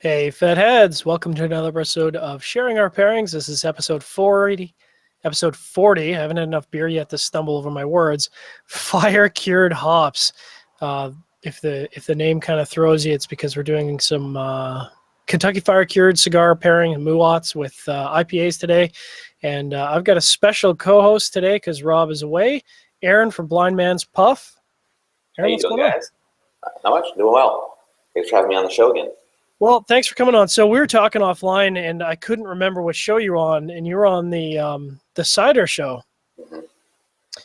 Hey, Fed Heads! Welcome to another episode of Sharing Our Pairings. This is episode 40. Episode 40. I haven't had enough beer yet to stumble over my words. Fire cured hops. If the name kind of throws you, it's because we're doing some Kentucky Fire Cured cigar pairing and muats with IPAs today. And I've got a special co-host today because Rob is away. Aaron from Blind Man's Puff. How Aaron, you what's doing, going on? guys? Not much. Doing well. Thanks for having me on the show again. Well, thanks for coming on. So we were talking offline, and I couldn't remember what show you were on, and you were on the cider show, Mm-hmm.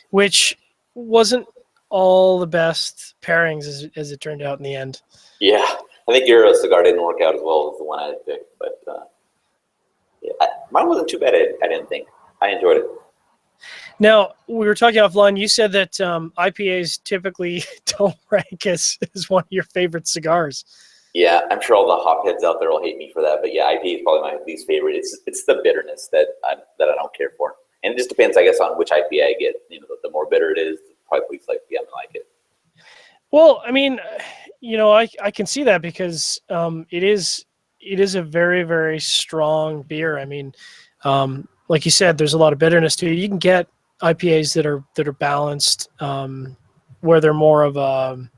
which wasn't all the best pairings as it turned out in the end. Yeah, I think your cigar didn't work out as well as the one I had picked, but yeah, mine wasn't too bad. I didn't think. I enjoyed it. Now, we were talking offline. You said that IPAs typically don't rank as one of your favorite cigars. Yeah, I'm sure all the hopheads out there will hate me for that, but yeah, IPA is probably my least favorite. It's the bitterness that I don't care for, and it just depends, I guess, on which IPA I get. You know, the more bitter it is, probably the least likely I'm gonna like it. Well, I mean, I can see that because it is a very, very strong beer. I mean, like you said, there's a lot of bitterness to it. You can get IPAs that are balanced, where they're more of a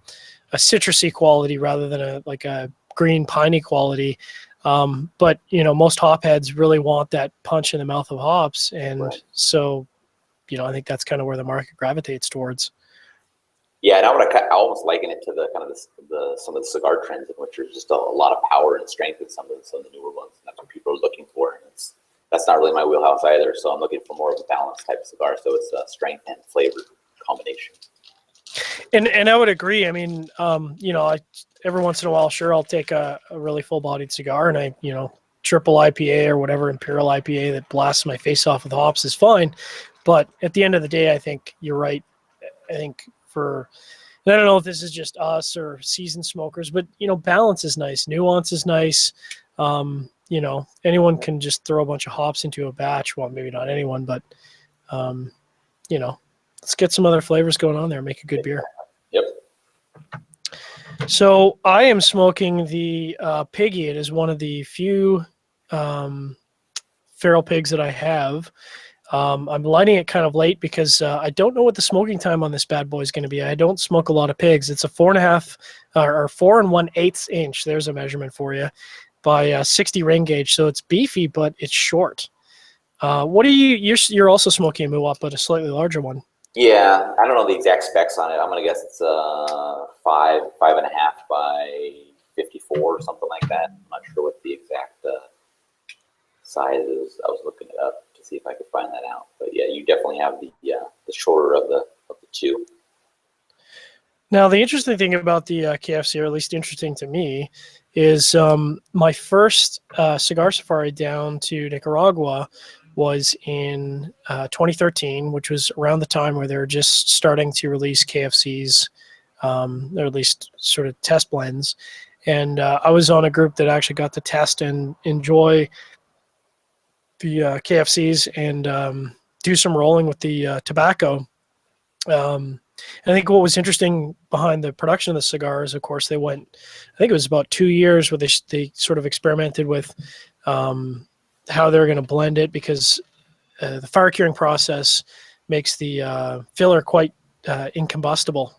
citrusy quality rather than a green piney quality. But most hopheads really want that punch in the mouth of hops, and Right. so I think that's kind of where the market gravitates towards. Yeah, and I almost liken it to the kind of some of the cigar trends, in which there's just a lot of power and strength in some of the newer ones. And that's what people are looking for. And that's not really my wheelhouse either. So I'm looking for more of a balanced type of cigar. So it's a strength and flavor combination. And I would agree. I mean, every once in a while, sure, I'll take a really full-bodied cigar, and I triple IPA or whatever imperial IPA that blasts my face off with hops is fine. But at the end of the day, I think you're right. I think and I don't know if this is just us or seasoned smokers, but balance is nice, nuance is nice. Anyone can just throw a bunch of hops into a batch. Well, maybe not anyone, but let's get some other flavors going on there. Make a good beer. Yep. So I am smoking the Piggy. It is one of the few feral pigs that I have. I'm lighting it kind of late because I don't know what the smoking time on this bad boy is going to be. I don't smoke a lot of pigs. It's a 4.5 or 4 1/8 inch. There's a measurement for you by 60 ring gauge. So it's beefy, but it's short. What are you're also smoking a Muwap, but a slightly larger one. Yeah, I don't know the exact specs on it. I'm gonna guess it's 5.5 by 54 or something like that. I'm not sure what the exact size is. I was looking it up to see if I could find that out. But yeah, you definitely have the shorter of the two. Now, the interesting thing about the KFC, or at least interesting to me, is my first cigar safari down to Nicaragua was in 2013, which was around the time where they were just starting to release KFCs, or at least sort of test blends. And I was on a group that actually got to test and enjoy the KFCs and do some rolling with the tobacco. I think what was interesting behind the production of the cigars, of course, I think it was about 2 years where they sort of experimented with how they're going to blend it, because the fire curing process makes the filler quite incombustible.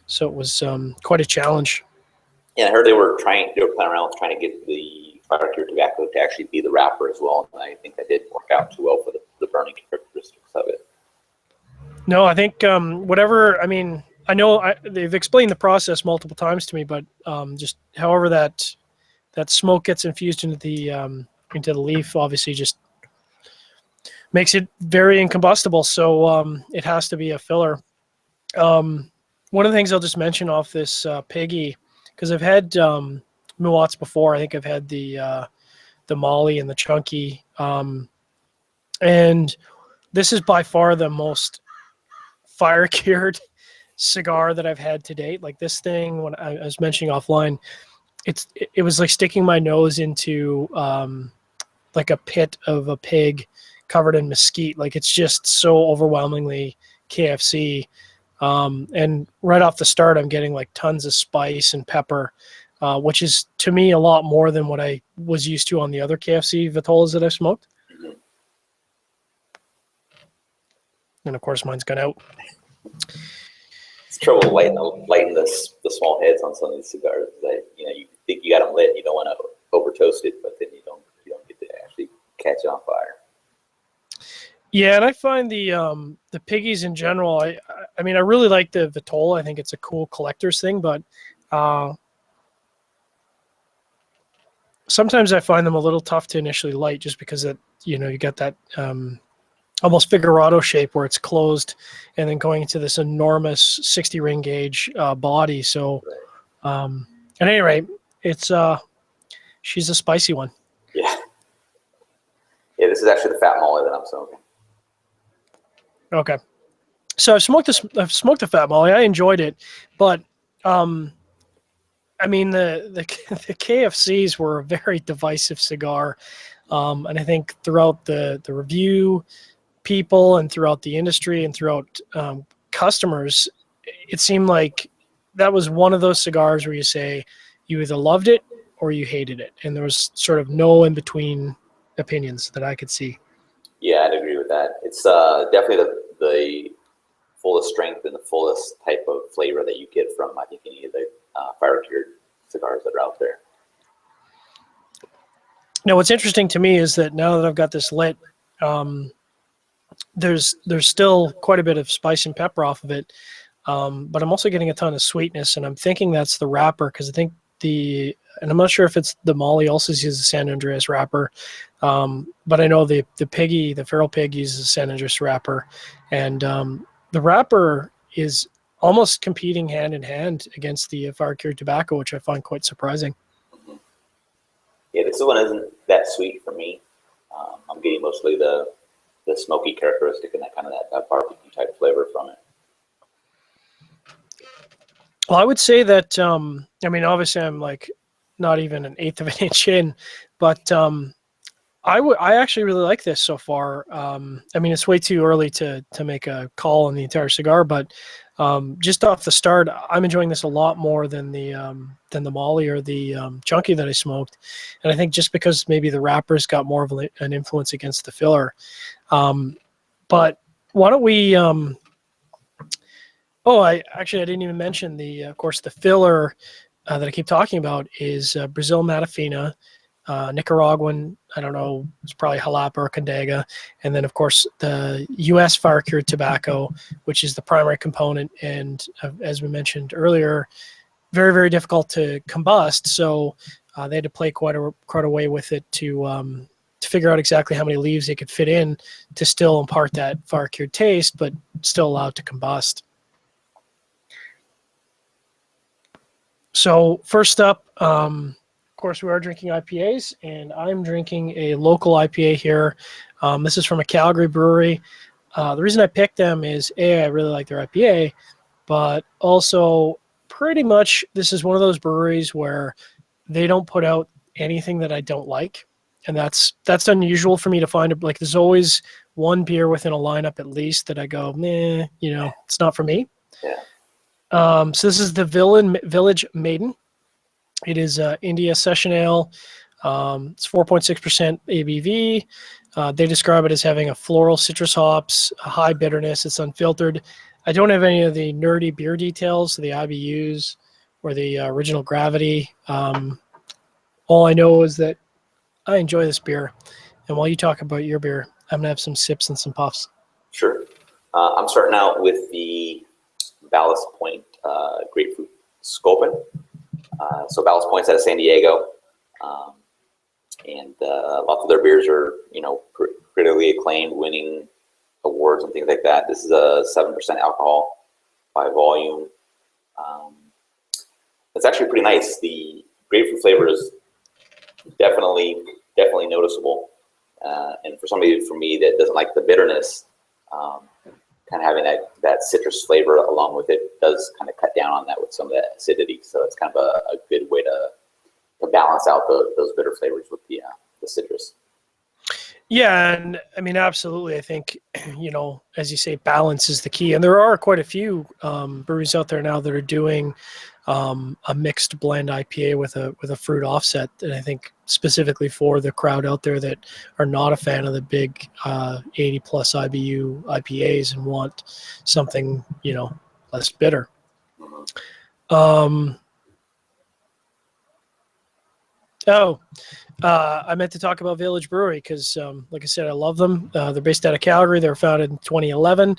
So it was quite a challenge. Yeah, I heard they were playing around with trying to get the fire cured tobacco to actually be the wrapper as well. And I think that didn't work out too well for the burning characteristics of it. No, I think whatever. I mean, I know they've explained the process multiple times to me, but just however that smoke gets infused into the leaf, obviously just makes it very incombustible. So it has to be a filler. One of the things I'll just mention off this Piggy, because I've had Muwats before. I think I've had the Molly and the Chunky, and this is by far the most fire cured cigar that I've had to date. Like this thing, when I was mentioning offline, it was like sticking my nose into like a pit of a pig covered in mesquite. Like it's just so overwhelmingly KFC. And right off the start, I'm getting like tons of spice and pepper. which is to me a lot more than what I was used to on the other KFC Vitolas that I've smoked. Mm-hmm. And of course, mine's gone out. It's trouble lighting the small heads on some of these cigars. That, you think you got them lit, you don't want to over toast it, but then you don't get to actually catch it on fire. Yeah, and I find the piggies in general. I mean, I really like the Vitola. I think it's a cool collector's thing, but sometimes I find them a little tough to initially light, just because you got that almost figurado shape where it's closed and then going into this enormous 60 ring gauge body. So, at any rate, it's she's a spicy one. Yeah. Yeah, this is actually the fat molly that I'm smoking. Okay. So I've smoked the fat molly. I enjoyed it, but I mean the KFCs were a very divisive cigar, and I think throughout the review people and throughout the industry and throughout customers, it seemed like that was one of those cigars where you say you either loved it or you hated it, and there was sort of no in between opinions that I could see. Yeah, I'd agree with that. It's definitely the fullest strength and the fullest type of flavor that you get from, I think, any of the fire cured cigars that are out there. Now, what's interesting to me is that now that I've got this lit, there's still quite a bit of spice and pepper off of it, but I'm also getting a ton of sweetness, and I'm thinking that's the wrapper, because I think and I'm not sure if it's the Molly also uses the San Andreas wrapper, but I know the feral pig uses the San Andreas wrapper, and the wrapper is almost competing hand in hand against the fire cured tobacco, which I find quite surprising. Mm-hmm. Yeah, this one isn't that sweet for me. I'm getting mostly the smoky characteristic and that barbecue type flavor from it. Well, I would say that, I mean, obviously I'm like not even an eighth of an inch in, but I actually really like this so far. I mean, it's way too early to make a call on the entire cigar, but just off the start, I'm enjoying this a lot more than the Molly or the Chunky that I smoked. And I think just because maybe the wrapper's got more of an influence against the filler. But why don't we... I didn't even mention of course, the filler that I keep talking about is Brazil Matafina, Nicaraguan, I don't know, it's probably Jalapa or Condega, and then, of course, the U.S. fire-cured tobacco, which is the primary component, and as we mentioned earlier, very, very difficult to combust, so they had to play quite a way with it to figure out exactly how many leaves they could fit in to still impart that fire-cured taste, but still allow it to combust. So first up, of course, we are drinking IPAs, and I'm drinking a local IPA here. This is from a Calgary brewery. The reason I picked them is, I really like their IPA, but also pretty much this is one of those breweries where they don't put out anything that I don't like, and that's unusual for me to find. Like, there's always one beer within a lineup at least that I go, it's not for me. Yeah. So this is the Village Maiden. It is India Session Ale. It's 4.6% ABV. They describe it as having a floral citrus hops, a high bitterness. It's unfiltered. I don't have any of the nerdy beer details, the IBUs or the original gravity. All I know is that I enjoy this beer. And while you talk about your beer, I'm going to have some sips and some puffs. Sure. I'm starting out with the Ballast Point Grapefruit Sculpin. So Ballast Point's out of San Diego, and lots of their beers are, critically acclaimed, winning awards and things like that. This is a 7% alcohol by volume. It's actually pretty nice. The grapefruit flavor is definitely noticeable, and for somebody for me that doesn't like the bitterness, kind of having that citrus flavor along with it does kind of cut down on that with some of that acidity. So it's kind of a good way to balance out those bitter flavors with the citrus. Yeah, and I mean, absolutely. I think, as you say, balance is the key. And there are quite a few breweries out there now that are doing a mixed blend IPA with a fruit offset. And I think specifically for the crowd out there that are not a fan of the big 80 plus IBU IPAs and want something, less bitter. I meant to talk about Village Brewery because, like I said, I love them. They're based out of Calgary. They were founded in 2011.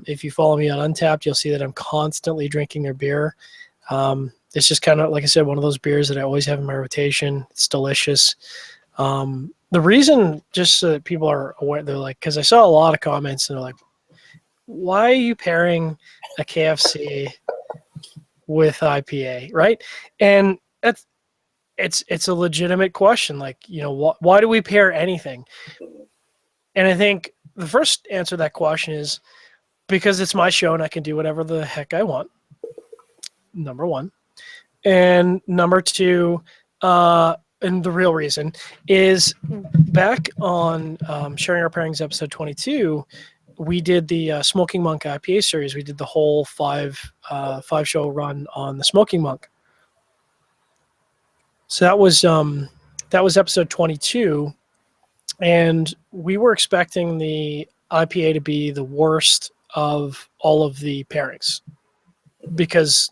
If you follow me on Untapped, you'll see that I'm constantly drinking their beer. It's just kind of, like I said, one of those beers that I always have in my rotation. It's delicious. The reason, just so that people are aware, they're like, because I saw a lot of comments and they're like, why are you pairing a KFC with IPA, right? And it's a legitimate question. Like, why do we pair anything? And I think the first answer to that question is because it's my show and I can do whatever the heck I want. Number one. And number two, and the real reason is back on Sharing Our Pairings episode 22, we did the Smoking Monk IPA series. We did the whole five show run on the Smoking Monk. So that was episode 22, and we were expecting the IPA to be the worst of all of the pairings because,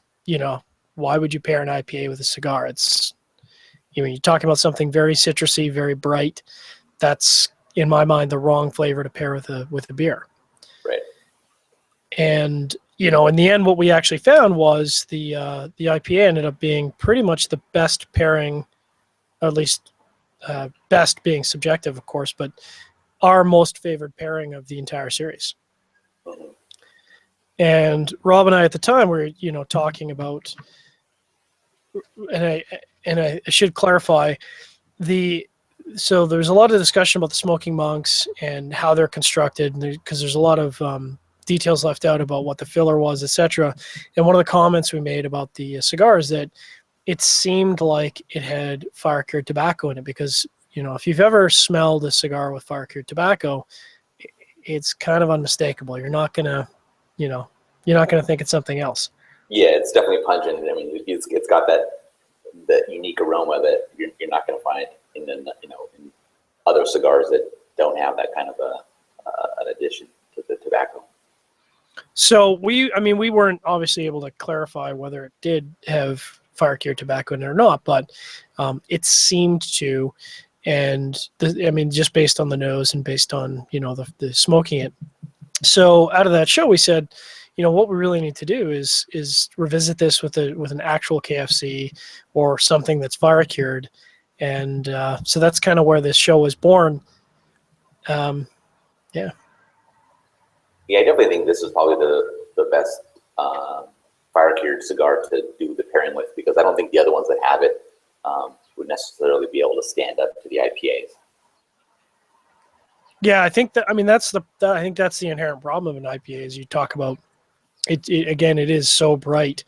why would you pair an IPA with a cigar? It's, you're talking about something very citrusy, very bright. That's, in my mind, the wrong flavor to pair with a beer. Right. And, in the end, what we actually found was the IPA ended up being pretty much the best pairing, or at least best being subjective, of course, but our most favored pairing of the entire series. Mm-hmm. And Rob and I at the time were, talking about, and I should clarify, so there's a lot of discussion about the Smoking Monks and how they're constructed, because there's a lot of details left out about what the filler was, etc. And one of the comments we made about the cigar is that it seemed like it had fire-cured tobacco in it because, if you've ever smelled a cigar with fire-cured tobacco, it's kind of unmistakable. You're not gonna think it's something else. Yeah, it's definitely pungent. I mean, it's got that unique aroma that you're not going to find in other cigars that don't have that kind of an addition to the tobacco. So we weren't obviously able to clarify whether it did have fire-cured tobacco in it or not, but it seemed to, and just based on the nose and based on the smoking it. So out of that show, we said, what we really need to do is revisit this with an actual KFC or something that's fire-cured, and so that's kind of where this show was born. Yeah. Yeah, I definitely think this is probably the best fire-cured cigar to do the pairing with, because I don't think the other ones that have it would necessarily be able to stand up to the IPAs. Yeah, I think that. I think that's the inherent problem of an IPA. Is you talk about it again. It is so bright.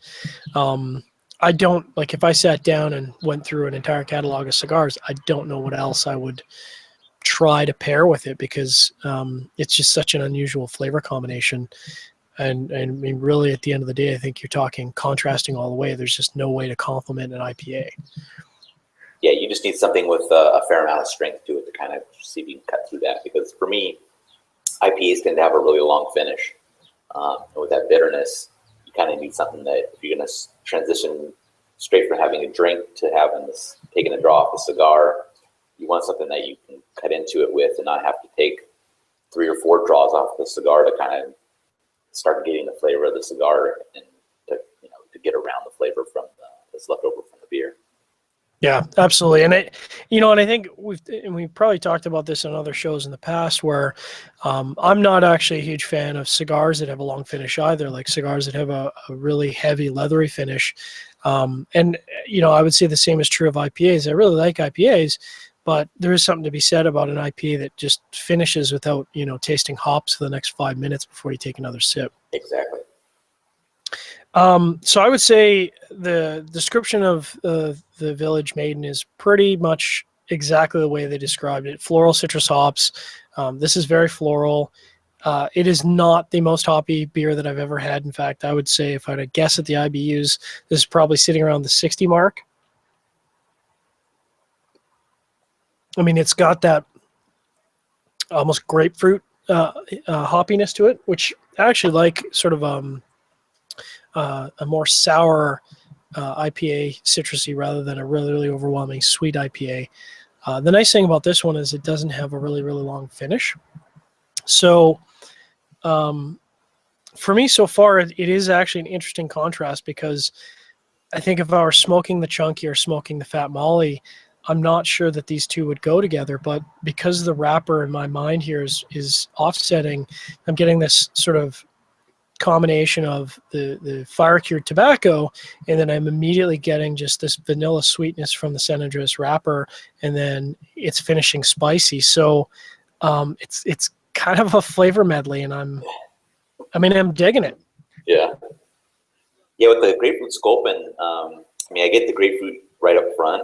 I don't like if I sat down and went through an entire catalog of cigars. I don't know what else I would try to pair with it because it's just such an unusual flavor combination. And I mean, really, at the end of the day, I think you're talking contrasting all the way. There's just no way to complement an IPA. Yeah, you just need something with a fair amount of strength to it to kind of see if you can cut through that. Because for me, IPAs tend to have a really long finish. And with that bitterness, you kind of need something that if you're going to transition straight from having a drink to taking a draw off the cigar, you want something that you can cut into it with and not have to take 3 or 4 draws off the cigar to kind of start getting the flavor of the cigar and to get around the flavor from that's left over from the beer. Yeah, absolutely. And I think we've probably talked about this on other shows in the past where I'm not actually a huge fan of cigars that have a long finish either, like cigars that have a really heavy leathery finish. And I would say the same is true of IPAs. I really like IPAs, but there is something to be said about an IPA that just finishes without, tasting hops for the next 5 minutes before you take another sip. Exactly. So I would say the description of the Village Maiden is pretty much exactly the way they described it. Floral citrus hops. This is very floral. It is not the most hoppy beer that I've ever had. In fact, I would say if I had to guess at the IBUs, this is probably sitting around the 60 mark. I mean, it's got that almost grapefruit hoppiness to it, which I actually like, sort of a more sour IPA, citrusy, rather than a really, really overwhelming sweet IPA. The nice thing about this one is it doesn't have a really, really long finish. So for me so far, it is actually an interesting contrast, because I think if I were smoking the chunky or smoking the fat molly, I'm not sure that these two would go together. But because the wrapper in my mind here is offsetting, I'm getting this sort of combination of the fire cured tobacco, and then I'm immediately getting just this vanilla sweetness from the San Andreas wrapper, and then it's finishing spicy. So it's kind of a flavor medley, and I'm digging it. Yeah. Yeah, with the grapefruit sculpin, I get the grapefruit right up front,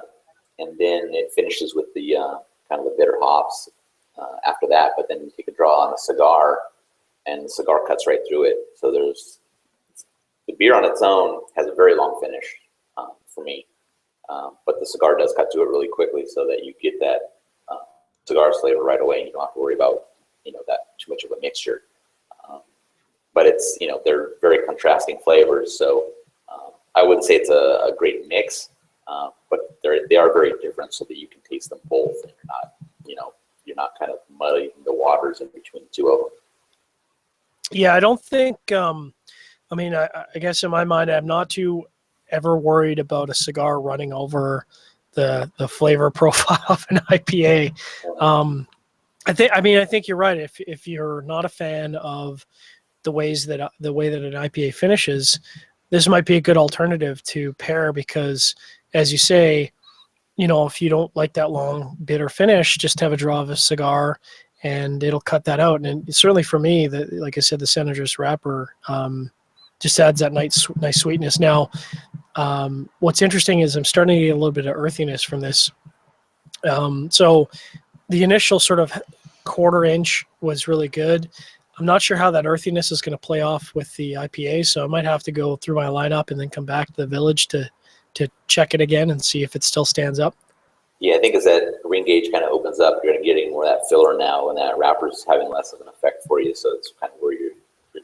and then it finishes with the kind of the bitter hops after that. But then you take a draw on the cigar, and the cigar cuts right through it. So the beer on its own has a very long finish for me, but the cigar does cut through it really quickly, so that you get that cigar flavor right away, and you don't have to worry about that too much of a mixture. But it's they're very contrasting flavors, so I wouldn't say it's a great mix, but they are very different, so that you can taste them both, and you're not kind of muddying the waters in between the two of them. Yeah, I don't think. I guess in my mind, I'm not too ever worried about a cigar running over the flavor profile of an IPA. I think you're right. If you're not a fan of the way that an IPA finishes, this might be a good alternative to pair, because, as you say, if you don't like that long bitter finish, just have a draw of a cigar, and it'll cut that out. And certainly for me, like I said, the San Andreas wrapper just adds that nice sweetness. Now, what's interesting is I'm starting to get a little bit of earthiness from this. So the initial sort of quarter inch was really good. I'm not sure how that earthiness is going to play off with the IPA, so I might have to go through my lineup and then come back to the Village to check it again and see if it still stands up. Yeah, I think as that ring gauge kind of opens up, you're getting more of that filler now, and that wrapper's having less of an effect for you. So it's kind of where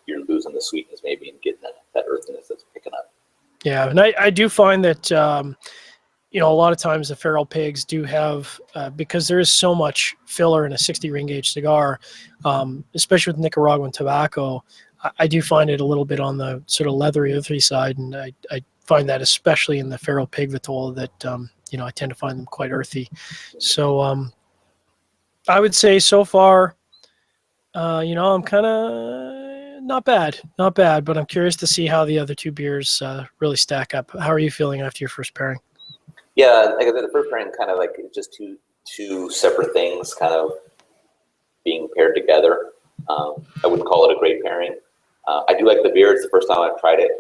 you're losing the sweetness maybe, and getting that earthiness that's picking up. Yeah, and I do find that a lot of times the feral pigs do have, because there is so much filler in a 60 ring gauge cigar, especially with Nicaraguan tobacco, I do find it a little bit on the sort of leathery, earthy side, and I find that especially in the feral pig vitola that I tend to find them quite earthy. So I would say so far, I'm kind of not bad, but I'm curious to see how the other two beers really stack up. How are you feeling after your first pairing? Yeah, like I said, the first pairing kind of like just two separate things kind of being paired together. I wouldn't call it a great pairing. I do like the beer. It's the first time I've tried it.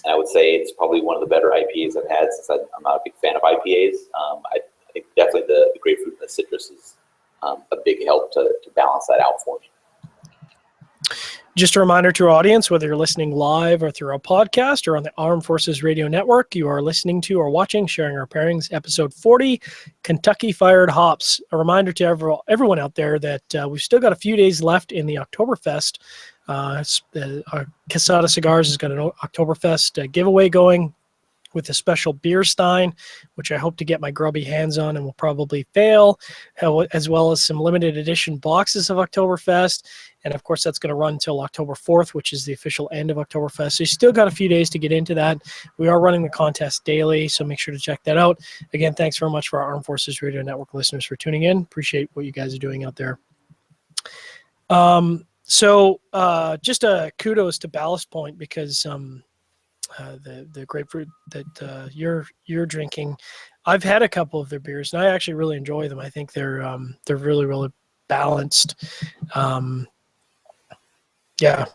And I would say it's probably one of the better IPAs I've had, since I'm not a big fan of IPAs. I think definitely the grapefruit and the citrus is a big help to balance that out for me. Just a reminder to our audience, whether you're listening live or through our podcast or on the Armed Forces Radio Network, you are listening to or watching Sharing Our Pairings, episode 40, Kentucky Fired Hops. A reminder to everyone out there that we've still got a few days left in the Oktoberfest. Quesada Cigars has got an Oktoberfest giveaway going with a special beer stein, which I hope to get my grubby hands on and will probably fail, as well as some limited edition boxes of Oktoberfest. And of course, that's going to run until October 4th, which is the official end of Oktoberfest. So you still got a few days to get into that. We are running the contest daily, so make sure to check that out. Again, thanks very much for our Armed Forces Radio Network listeners for tuning in. Appreciate what you guys are doing out there. So just a kudos to Ballast Point, because the grapefruit that you're drinking, I've had a couple of their beers, and I actually really enjoy them. I think they're really, really balanced. Yeah,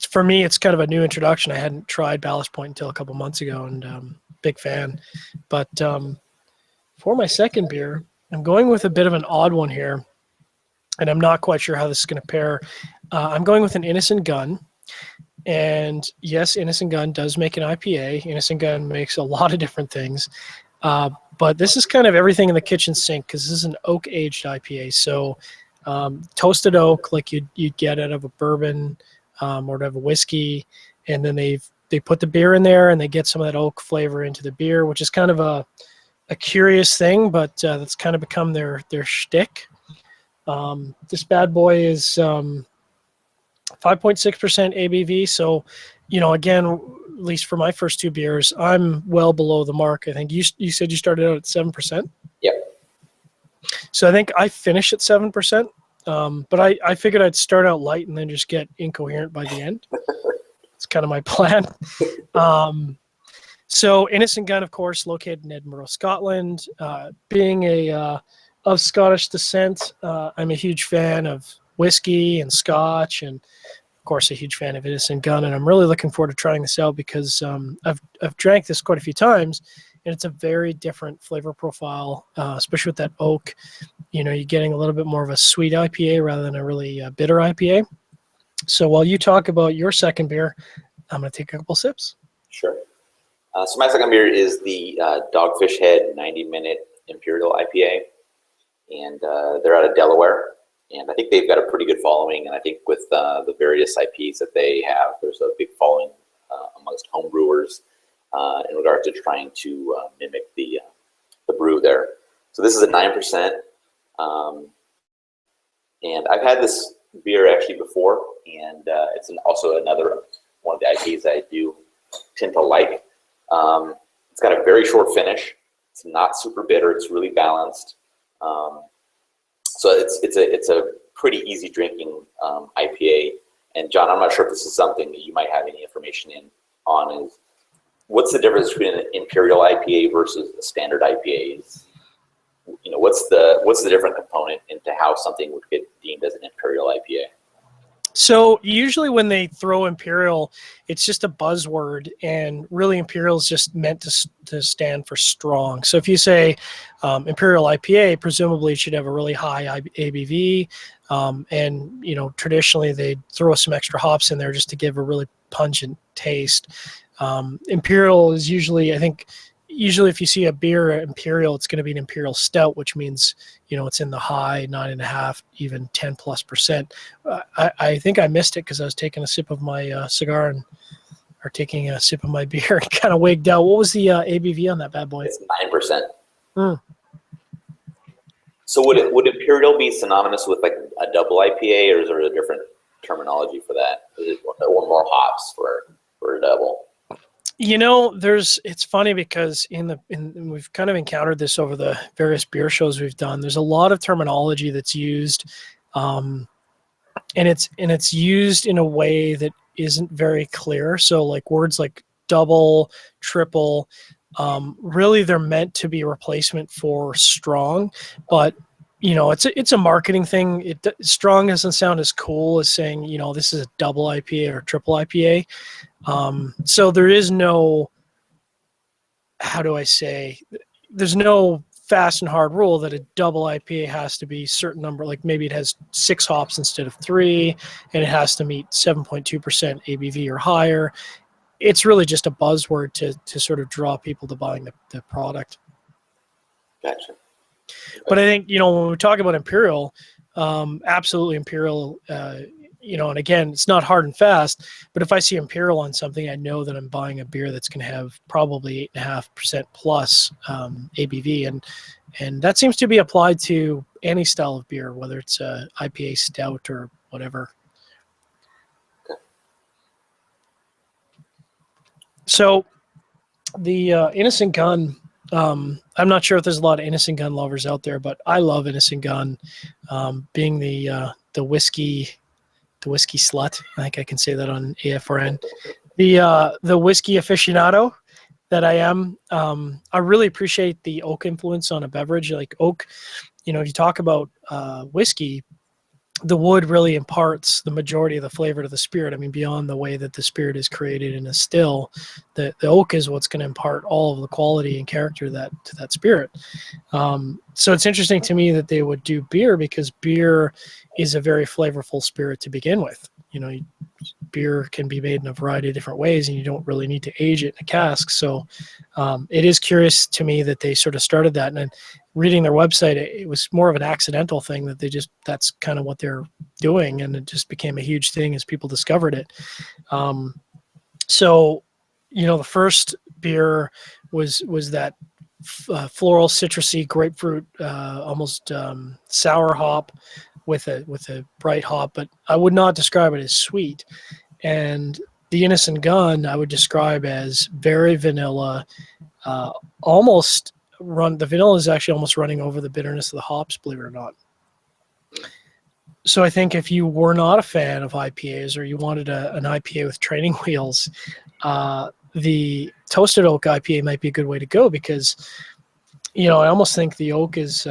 for me, it's kind of a new introduction. I hadn't tried Ballast Point until a couple months ago, and big fan. But for my second beer, I'm going with a bit of an odd one here. and I'm not quite sure how this is going to pair. I'm going with an Innocent Gun. And yes, Innocent Gun does make an IPA. Innocent Gun makes a lot of different things. But this is kind of everything in the kitchen sink because this is an oak-aged IPA. So toasted oak, like you'd get out of a bourbon or out of a whiskey, and then they put the beer in there and they get some of that oak flavor into the beer, which is kind of a curious thing, but that's kind of become their shtick. This bad boy is 5.6% ABV. So, again, at least for my first two beers, I'm well below the mark. I think you said you started out at 7%. Yep. So I think I finished at 7%. But I figured I'd start out light and then just get incoherent by the end. It's kind of my plan. So Innocent Gun, of course, located in Edinburgh, Scotland. Being of Scottish descent, I'm a huge fan of whiskey and Scotch, and of course a huge fan of Innocent Gun. And I'm really looking forward to trying this out because I've drank this quite a few times, and it's a very different flavor profile, especially with that oak. You're getting a little bit more of a sweet IPA rather than a really bitter IPA. So while you talk about your second beer, I'm going to take a couple sips. Sure. So my second beer is the Dogfish Head 90-minute Imperial IPA, and they're out of Delaware, and I think they've got a pretty good following, and I think with the various IPs that they have, there's a big following amongst home brewers in regard to trying to mimic the brew there. So this is a 9%, and I've had this beer actually before, and it's also another one of the IPAs that I do tend to like. It's got a very short finish. It's not super bitter. It's really balanced. So it's a pretty easy drinking IPA. And John, I'm not sure if this is something that you might have any information on. Is what's the difference between an Imperial IPA versus a standard IPA? What's the different component into how something would get deemed as an Imperial IPA? So usually when they throw Imperial, it's just a buzzword, and really Imperial is just meant to stand for strong. So if you say Imperial IPA, presumably it should have a really high ABV, and traditionally they throw some extra hops in there just to give a really pungent taste. Imperial is usually, I think, if you see a beer Imperial, it's going to be an Imperial Stout, which means it's in the high 9.5, even 10+%. I think I missed it because I was taking a sip of my cigar or taking a sip of my beer and kind of wigged out. What was the ABV on that bad boy? It's 9%. So would Imperial be synonymous with like a double IPA, or is there a different terminology for that? Is it or more hops for a double? It's funny because we've kind of encountered this over the various beer shows we've done. There's a lot of terminology that's used, and it's used in a way that isn't very clear. So like words like double, triple, really they're meant to be a replacement for strong, but it's a marketing thing. Strong doesn't sound as cool as saying, this is a double IPA or triple IPA. So there is no, there's no fast and hard rule that a double IPA has to be a certain number. Like maybe it has 6 hops instead of 3, and it has to meet 7.2% ABV or higher. It's really just a buzzword to sort of draw people to buying the product. Gotcha. But I think, when we talk about Imperial, absolutely Imperial, and again, it's not hard and fast, but if I see Imperial on something, I know that I'm buying a beer that's going to have probably 8.5% plus ABV. And that seems to be applied to any style of beer, whether it's a IPA stout or whatever. Okay. So the Innocent Gun, I'm not sure if there's a lot of Innocent Gun lovers out there, but I love Innocent Gun, being the whiskey slut. I think I can say that on AFRN. The whiskey aficionado that I am, I really appreciate the oak influence on a beverage. Like oak, you talk about whiskey, the wood really imparts the majority of the flavor to the spirit. I mean, beyond the way that the spirit is created in a still, the oak is what's going to impart all of the quality and character to that spirit. So it's interesting to me that they would do beer, because beer is a very flavorful spirit to begin with. You know, beer can be made in a variety of different ways, and you don't really need to age it in a cask. So it is curious to me that they sort of started that. And then reading their website, it was more of an accidental thing that that's kind of what they're doing. And it just became a huge thing as people discovered it. So, you know, the first beer was that floral, citrusy, grapefruit, almost sour hop with a bright hop, but I would not describe it as sweet. And the Innocent Gun I would describe as very vanilla, almost the vanilla is actually almost running over the bitterness of the hops, believe it or not. So I think if you were not a fan of IPAs, or you wanted an IPA with training wheels, the Toasted Oak IPA might be a good way to go, because, you know, I almost think the oak is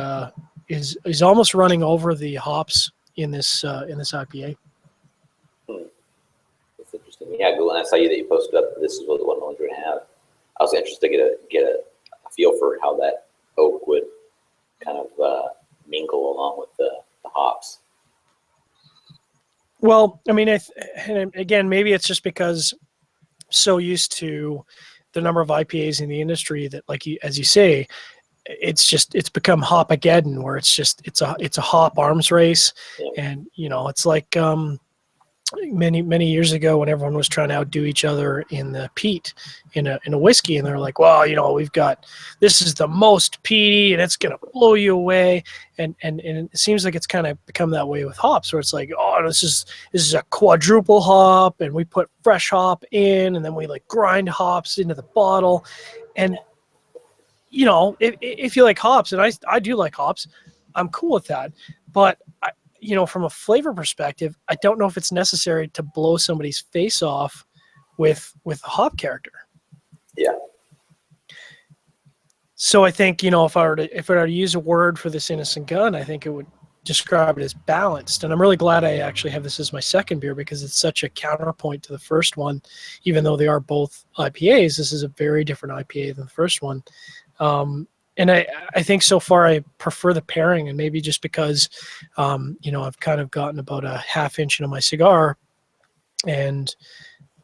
almost running over the hops in this IPA. That's interesting. Yeah, when I saw you posted up, this is what the one we're going to have. I was interested to get a feel for how that oak would kind of mingle along with the hops. Well, I mean, and again, maybe it's just because I'm so used to the number of IPAs in the industry that, like as you say, it's become Hopageddon, where it's a hop arms race. Yeah. And you know, it's like many years ago when everyone was trying to outdo each other in the peat in a whiskey, and they're like, well, you know, this is the most peaty and it's gonna blow you away, and it seems like it's kind of become that way with hops, where it's like, oh, this is a quadruple hop, and we put fresh hop in, and then we like grind hops into the bottle. And you know, if you like hops, and I do like hops, I'm cool with that, but you know, from a flavor perspective, I don't know if it's necessary to blow somebody's face off with a hop character. Yeah. So I think, you know, if I were to use a word for this Innocent Gun, I think it would describe it as balanced. And I'm really glad I actually have this as my second beer, because it's such a counterpoint to the first one. Even though they are both IPAs, this is a very different IPA than the first one. And I think so far I prefer the pairing, and maybe just because, you know, I've kind of gotten about a half inch into my cigar, and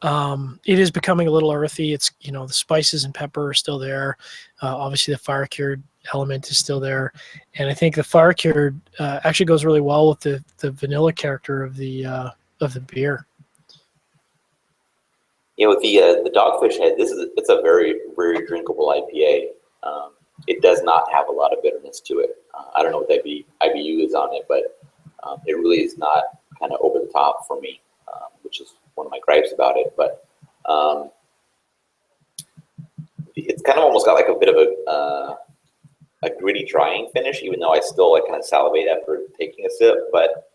it is becoming a little earthy. It's, you know, the spices and pepper are still there. Obviously the fire cured element is still there. And I think the fire cured actually goes really well with the vanilla character of the beer. You know, with the Dogfish Head, it's a very, very drinkable IPA. It does not have a lot of bitterness to it. I don't know what the IBU is on it, but it really is not kind of over the top for me, which is one of my gripes about it. But it's kind of almost got like a bit of a gritty drying finish, even though I still like kind of salivate after taking a sip. But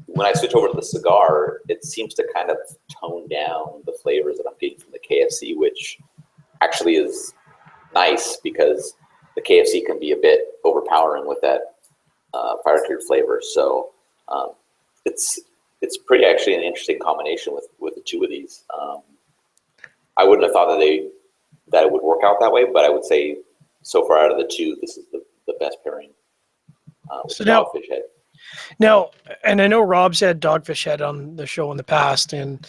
when I switch over to the cigar, it seems to kind of tone down the flavors that I'm getting from the KFC, which actually is nice, because the KFC can be a bit overpowering with that fire cured flavor. So it's pretty actually an interesting combination with the two of these. I wouldn't have thought that it would work out that way, but I would say so far out of the two, this is the best pairing with So Dogfish Head. Now, and I know Rob's had Dogfish Head on the show in the past, and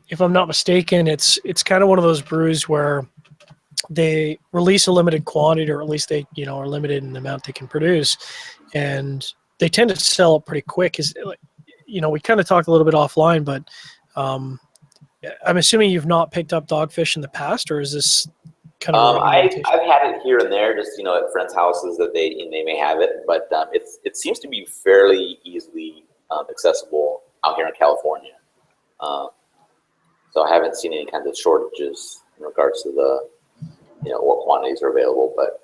if I'm not mistaken, it's kind of one of those brews where they release a limited quantity, or at least they, you know, are limited in the amount they can produce, and they tend to sell it pretty quick. Is, you know, we kind of talked a little bit offline, but I'm assuming you've not picked up Dogfish in the past, or is this kind of I've had it here and there, just, you know, at friends' houses that they may have it, but it seems to be fairly easily accessible out here in California. So I haven't seen any kinds of shortages in regards to the, you know, what quantities are available. But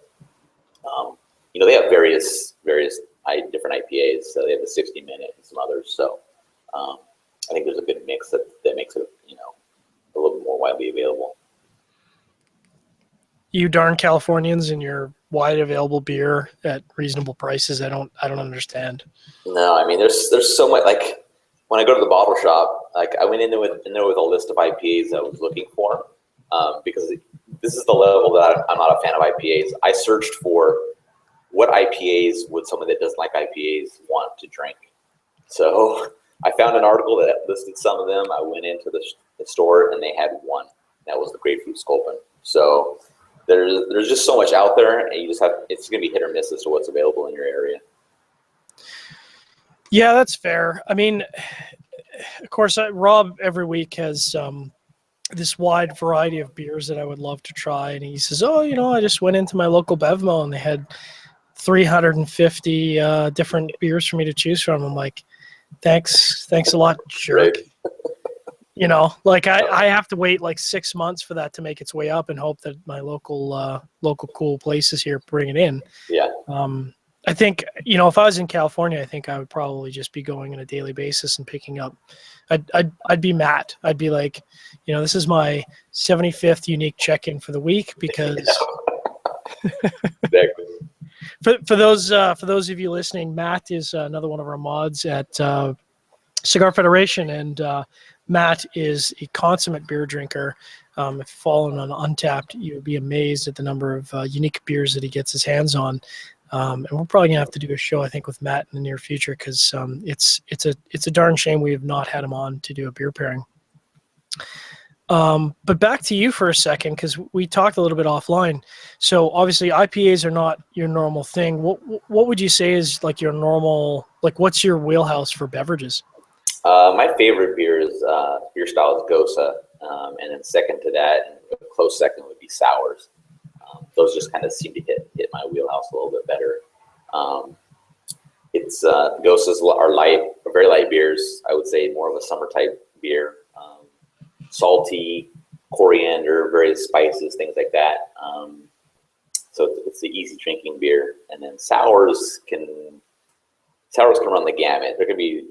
you know, they have various different IPAs. So they have the 60-minute and some others. So I think there's a good mix that makes it, you know, a little bit more widely available. You darn Californians and your wide available beer at reasonable prices. I don't understand. No, I mean, there's so much. Like when I go to the bottle shop, like I went in there with a list of IPAs I was looking for, because this is the level that I'm not a fan of IPAs. I searched for what IPAs would someone that doesn't like IPAs want to drink. So I found an article that listed some of them. I went into the store and they had one. That was the grapefruit sculpin. So there's just so much out there, and it's going to be hit or miss as to what's available in your area. Yeah, that's fair. I mean, of course, Rob every week has this wide variety of beers that I would love to try, and he says, "Oh, I just went into my local BevMo and they had 350 different beers for me to choose from." I'm like, thanks a lot, jerk. Right. Like I have to wait like 6 months for that to make its way up and hope that my local cool places here bring it in. Yeah. I think, if I was in California, I think I would probably just be going on a daily basis and picking up. I'd be Matt. I'd be like, this is my 75th unique check-in for the week because Exactly. for those of you listening, Matt is another one of our mods at Cigar Federation, and Matt is a consummate beer drinker. If you follow him on Untapped, you would be amazed at the number of unique beers that he gets his hands on. And we're probably gonna have to do a show, I think, with Matt in the near future, because it's a darn shame we have not had him on to do a beer pairing. But back to you for a second, because we talked a little bit offline. So obviously IPAs are not your normal thing. What would you say is like your normal, like what's your wheelhouse for beverages? My favorite beer style is Gosa, and then second to that, and a close second would be sours. Those just kind of seem to hit my wheelhouse a little bit better. Gosas are very light beers. I would say more of a summer type beer. Salty, coriander, various spices, things like that. So it's the easy drinking beer. And then sours can run the gamut. There could be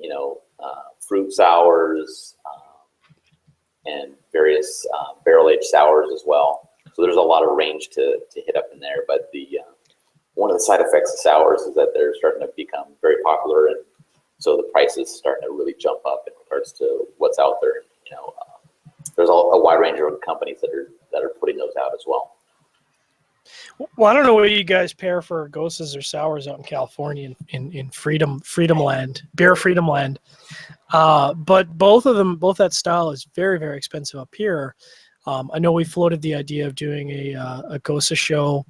fruit sours and various barrel-aged sours as well. So there's a lot of range to hit up in there. But one of the side effects of sours is that they're starting to become very popular, and so the price is starting to really jump up in regards to what's out there. There's a wide range of companies that are putting those out as well. Well, I don't know what you guys pair for Gosas or sours out in California in Freedom Land, Beer Freedom Land. But both that style is very, very expensive up here. I know we floated the idea of doing a Gosa show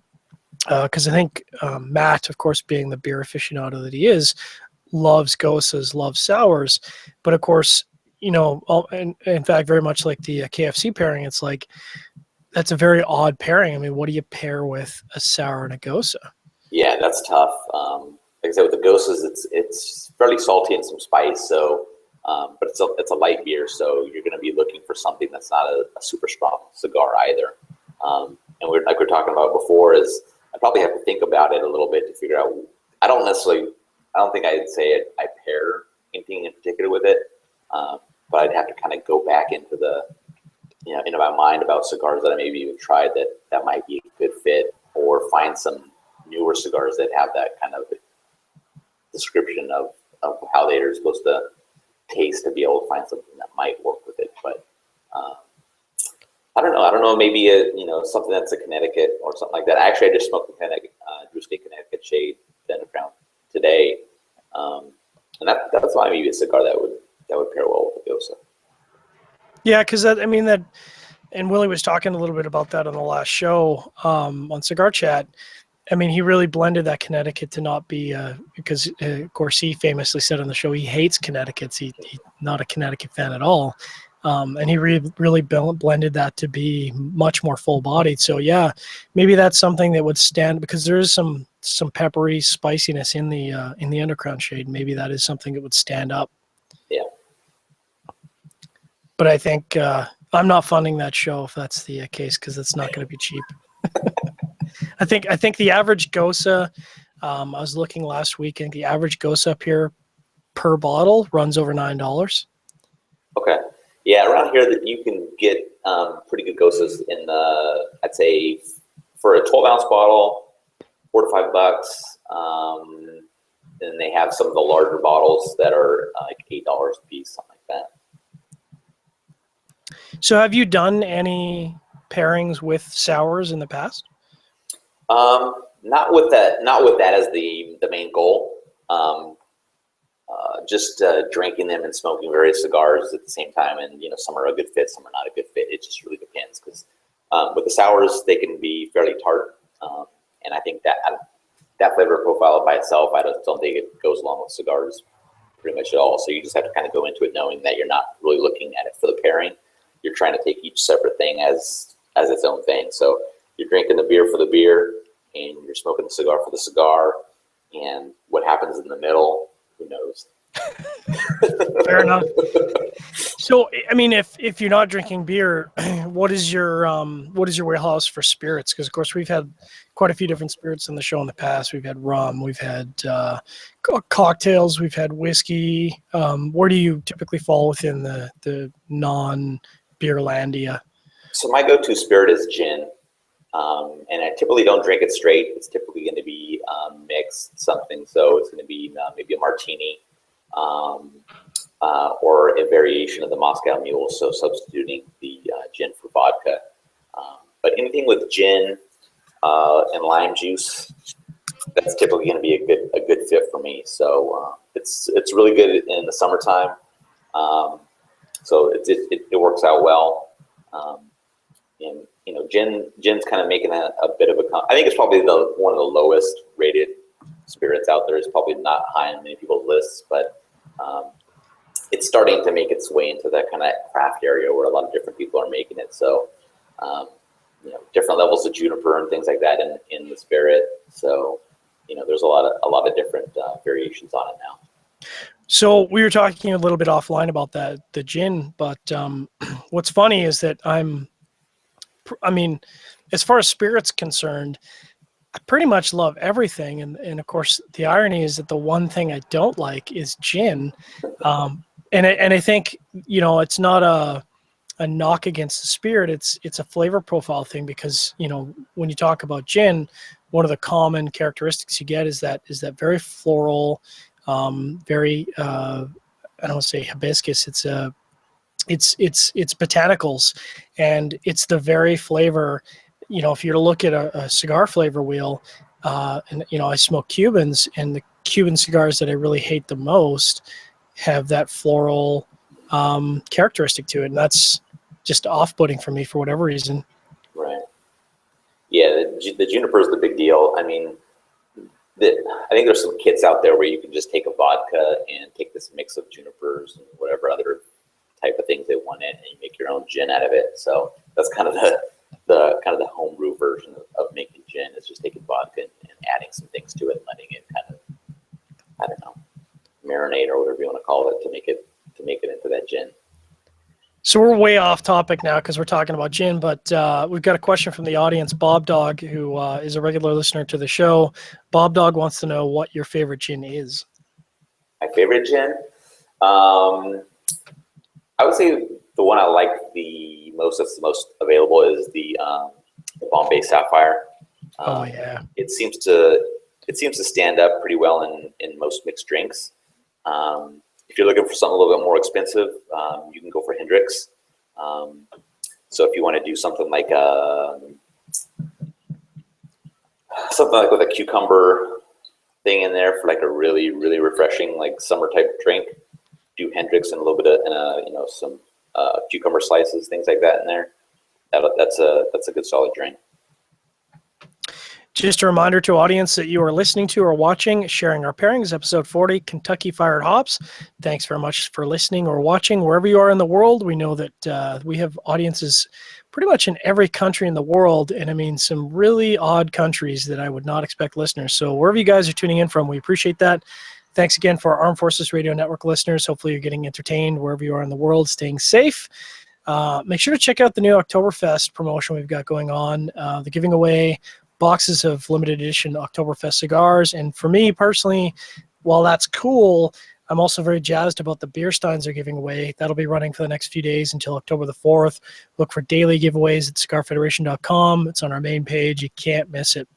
because I think Matt, of course, being the beer aficionado that he is, loves Gosas, loves sours. But of course, in fact, very much like the KFC pairing, it's like that's a very odd pairing. I mean, what do you pair with a sour and a Gosa? Yeah, that's tough. Like I said, with the Gosas, it's fairly salty and some spice. So, but it's a light beer, so you're going to be looking for something that's not a super strong cigar either. And like we're talking about before, is I probably have to think about it a little bit to figure out. I don't think I'd say I pair anything in particular with it, but I'd have to kind of go back into into my mind about cigars that I maybe even tried that might be a good fit, or find some newer cigars that have that kind of description of how they are supposed to taste, to be able to find something that might work with it. But I don't know, maybe something that's a Connecticut or something like that. Actually, I just smoked a Drew State Connecticut Shade Underground today, and that's why maybe a cigar that would pair well with the Gosa. Yeah, because and Willie was talking a little bit about that on the last show on Cigar Chat. I mean, he really blended that Connecticut to not be because, of course, he famously said on the show he hates Connecticut's. He's not a Connecticut fan at all. And he really blended that to be much more full-bodied. So, yeah, maybe that's something that would stand, because there is some peppery spiciness in the Underground Shade. Maybe that is something that would stand up. Yeah. But I think I'm not funding that show if that's the case, because it's not going to be cheap. I think the average Gosa, I was looking last week, and the average Gosa up here per bottle runs over $9. Okay. Yeah, around here that you can get pretty good Gosas in the, I'd say, for a 12-ounce bottle, $4 to $5. And they have some of the larger bottles that are like $8 a piece, something like that. So have you done any pairings with sours in the past? Not with that as the main goal. Just drinking them and smoking various cigars at the same time, and some are a good fit, some are not a good fit. It just really depends, because with the sours they can be fairly tart, and I think that flavor profile by itself, I don't think it goes along with cigars pretty much at all. So you just have to kind of go into it knowing that you're not really looking at it for the pairing. You're trying to take each separate thing as its own thing. So you're drinking the beer for the beer, and you're smoking the cigar for the cigar, and what happens in the middle, who knows? Fair enough. So, I mean, if you're not drinking beer, what is your wheelhouse for spirits? Because of course we've had quite a few different spirits in the show in the past. We've had rum, we've had cocktails, we've had whiskey. Where do you typically fall within the non-beerlandia? So my go-to spirit is gin, and I typically don't drink it straight. It's typically going to be mixed something. So it's going to be maybe a martini. Or a variation of the Moscow Mule, so substituting the gin for vodka. But anything with gin and lime juice, that's typically going to be a good fit for me. So it's really good in the summertime. So it works out well. And gin's kind of making a bit of I think it's probably one of the lowest rated spirits out there. It's probably not high on many people's lists, but it's starting to make its way into that kind of craft area where a lot of different people are making it. So, different levels of juniper and things like that in the spirit. So, there's a lot of different variations on it now. So we were talking a little bit offline about the gin, but what's funny is that as far as spirits concerned, I pretty much love everything, and of course the irony is that the one thing I don't like is gin, and I think it's not a knock against the spirit. It's a flavor profile thing, because when you talk about gin, one of the common characteristics you get is that very floral, very I don't want to say hibiscus. It's botanicals, and it's the very flavor. If you're to look at a cigar flavor wheel, and I smoke Cubans, and the Cuban cigars that I really hate the most have that floral characteristic to it, and that's just off-putting for me for whatever reason. Right. Yeah, the juniper is the big deal. I mean, I think there's some kits out there where you can just take a vodka and take this mix of junipers and whatever other type of things they want in, and you make your own gin out of it. So that's kind of the homebrew version of making gin, is just taking vodka and adding some things to it and letting it kind of, I don't know, marinate or whatever you want to call it to make it into that gin. So we're way off topic now because we're talking about gin, but we've got a question from the audience. Bob Dog, who is a regular listener to the show. Bob Dog wants to know what your favorite gin is. My favorite gin? I would say the one I like the most, that's the most available, is the Bombay Sapphire. Oh yeah. It seems to stand up pretty well in most mixed drinks. If you're looking for something a little bit more expensive, you can go for Hendrix. So if you want to do something like with a cucumber thing in there for like a really, really refreshing, like summer type drink, do Hendrix and a little bit of some cucumber slices, things like that in there. That's a good solid drink. Just a reminder to audience that you are listening to or watching Sharing Our Pairings, episode 40, Kentucky Fired Hops. Thanks very much for listening or watching wherever you are in the world. We know that we have audiences pretty much in every country in the world, and I mean some really odd countries that I would not expect listeners. So wherever you guys are tuning in from, we appreciate that. Thanks again for our Armed Forces Radio Network listeners. Hopefully you're getting entertained wherever you are in the world, staying safe. Make sure to check out the new Oktoberfest promotion we've got going on. They're giving away boxes of limited edition Oktoberfest cigars. And for me personally, while that's cool, I'm also very jazzed about the beer steins they're giving away. That'll be running for the next few days until October the 4th. Look for daily giveaways at cigarfederation.com. It's on our main page. You can't miss it.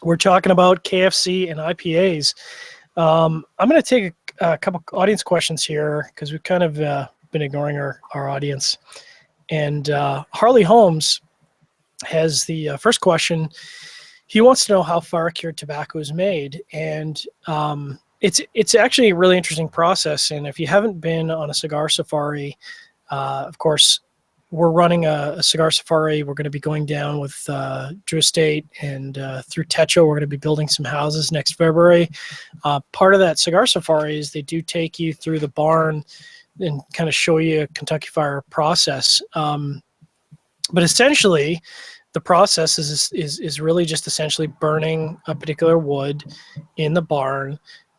We're talking about KFC and IPAs. I'm going to take a couple audience questions here because we've kind of been ignoring our audience. And Harley Holmes has the first question. He wants to know how fire-cured tobacco is made. And it's actually a really interesting process. And if you haven't been on a cigar safari, of course, we're running a cigar safari. We're going to be going down with Drew Estate and through Techo. We're going to be building some houses next February. Part of that cigar safari is they do take you through the barn and kind of show you a Kentucky Fire process. But essentially, the process is really just essentially burning a particular wood in the barn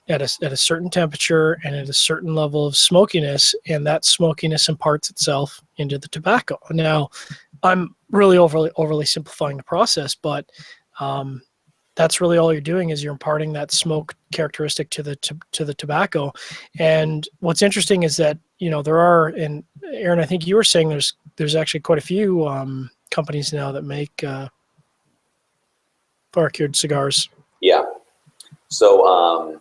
at a certain temperature and at a certain level of smokiness, and that smokiness imparts itself into the tobacco. Now, I'm really overly simplifying the process, but that's really all you're doing is you're imparting that smoke characteristic to the tobacco. And what's interesting is that there are, and Aaron, I think you were saying there's actually quite a few companies now that make fire-cured cigars. Yeah. So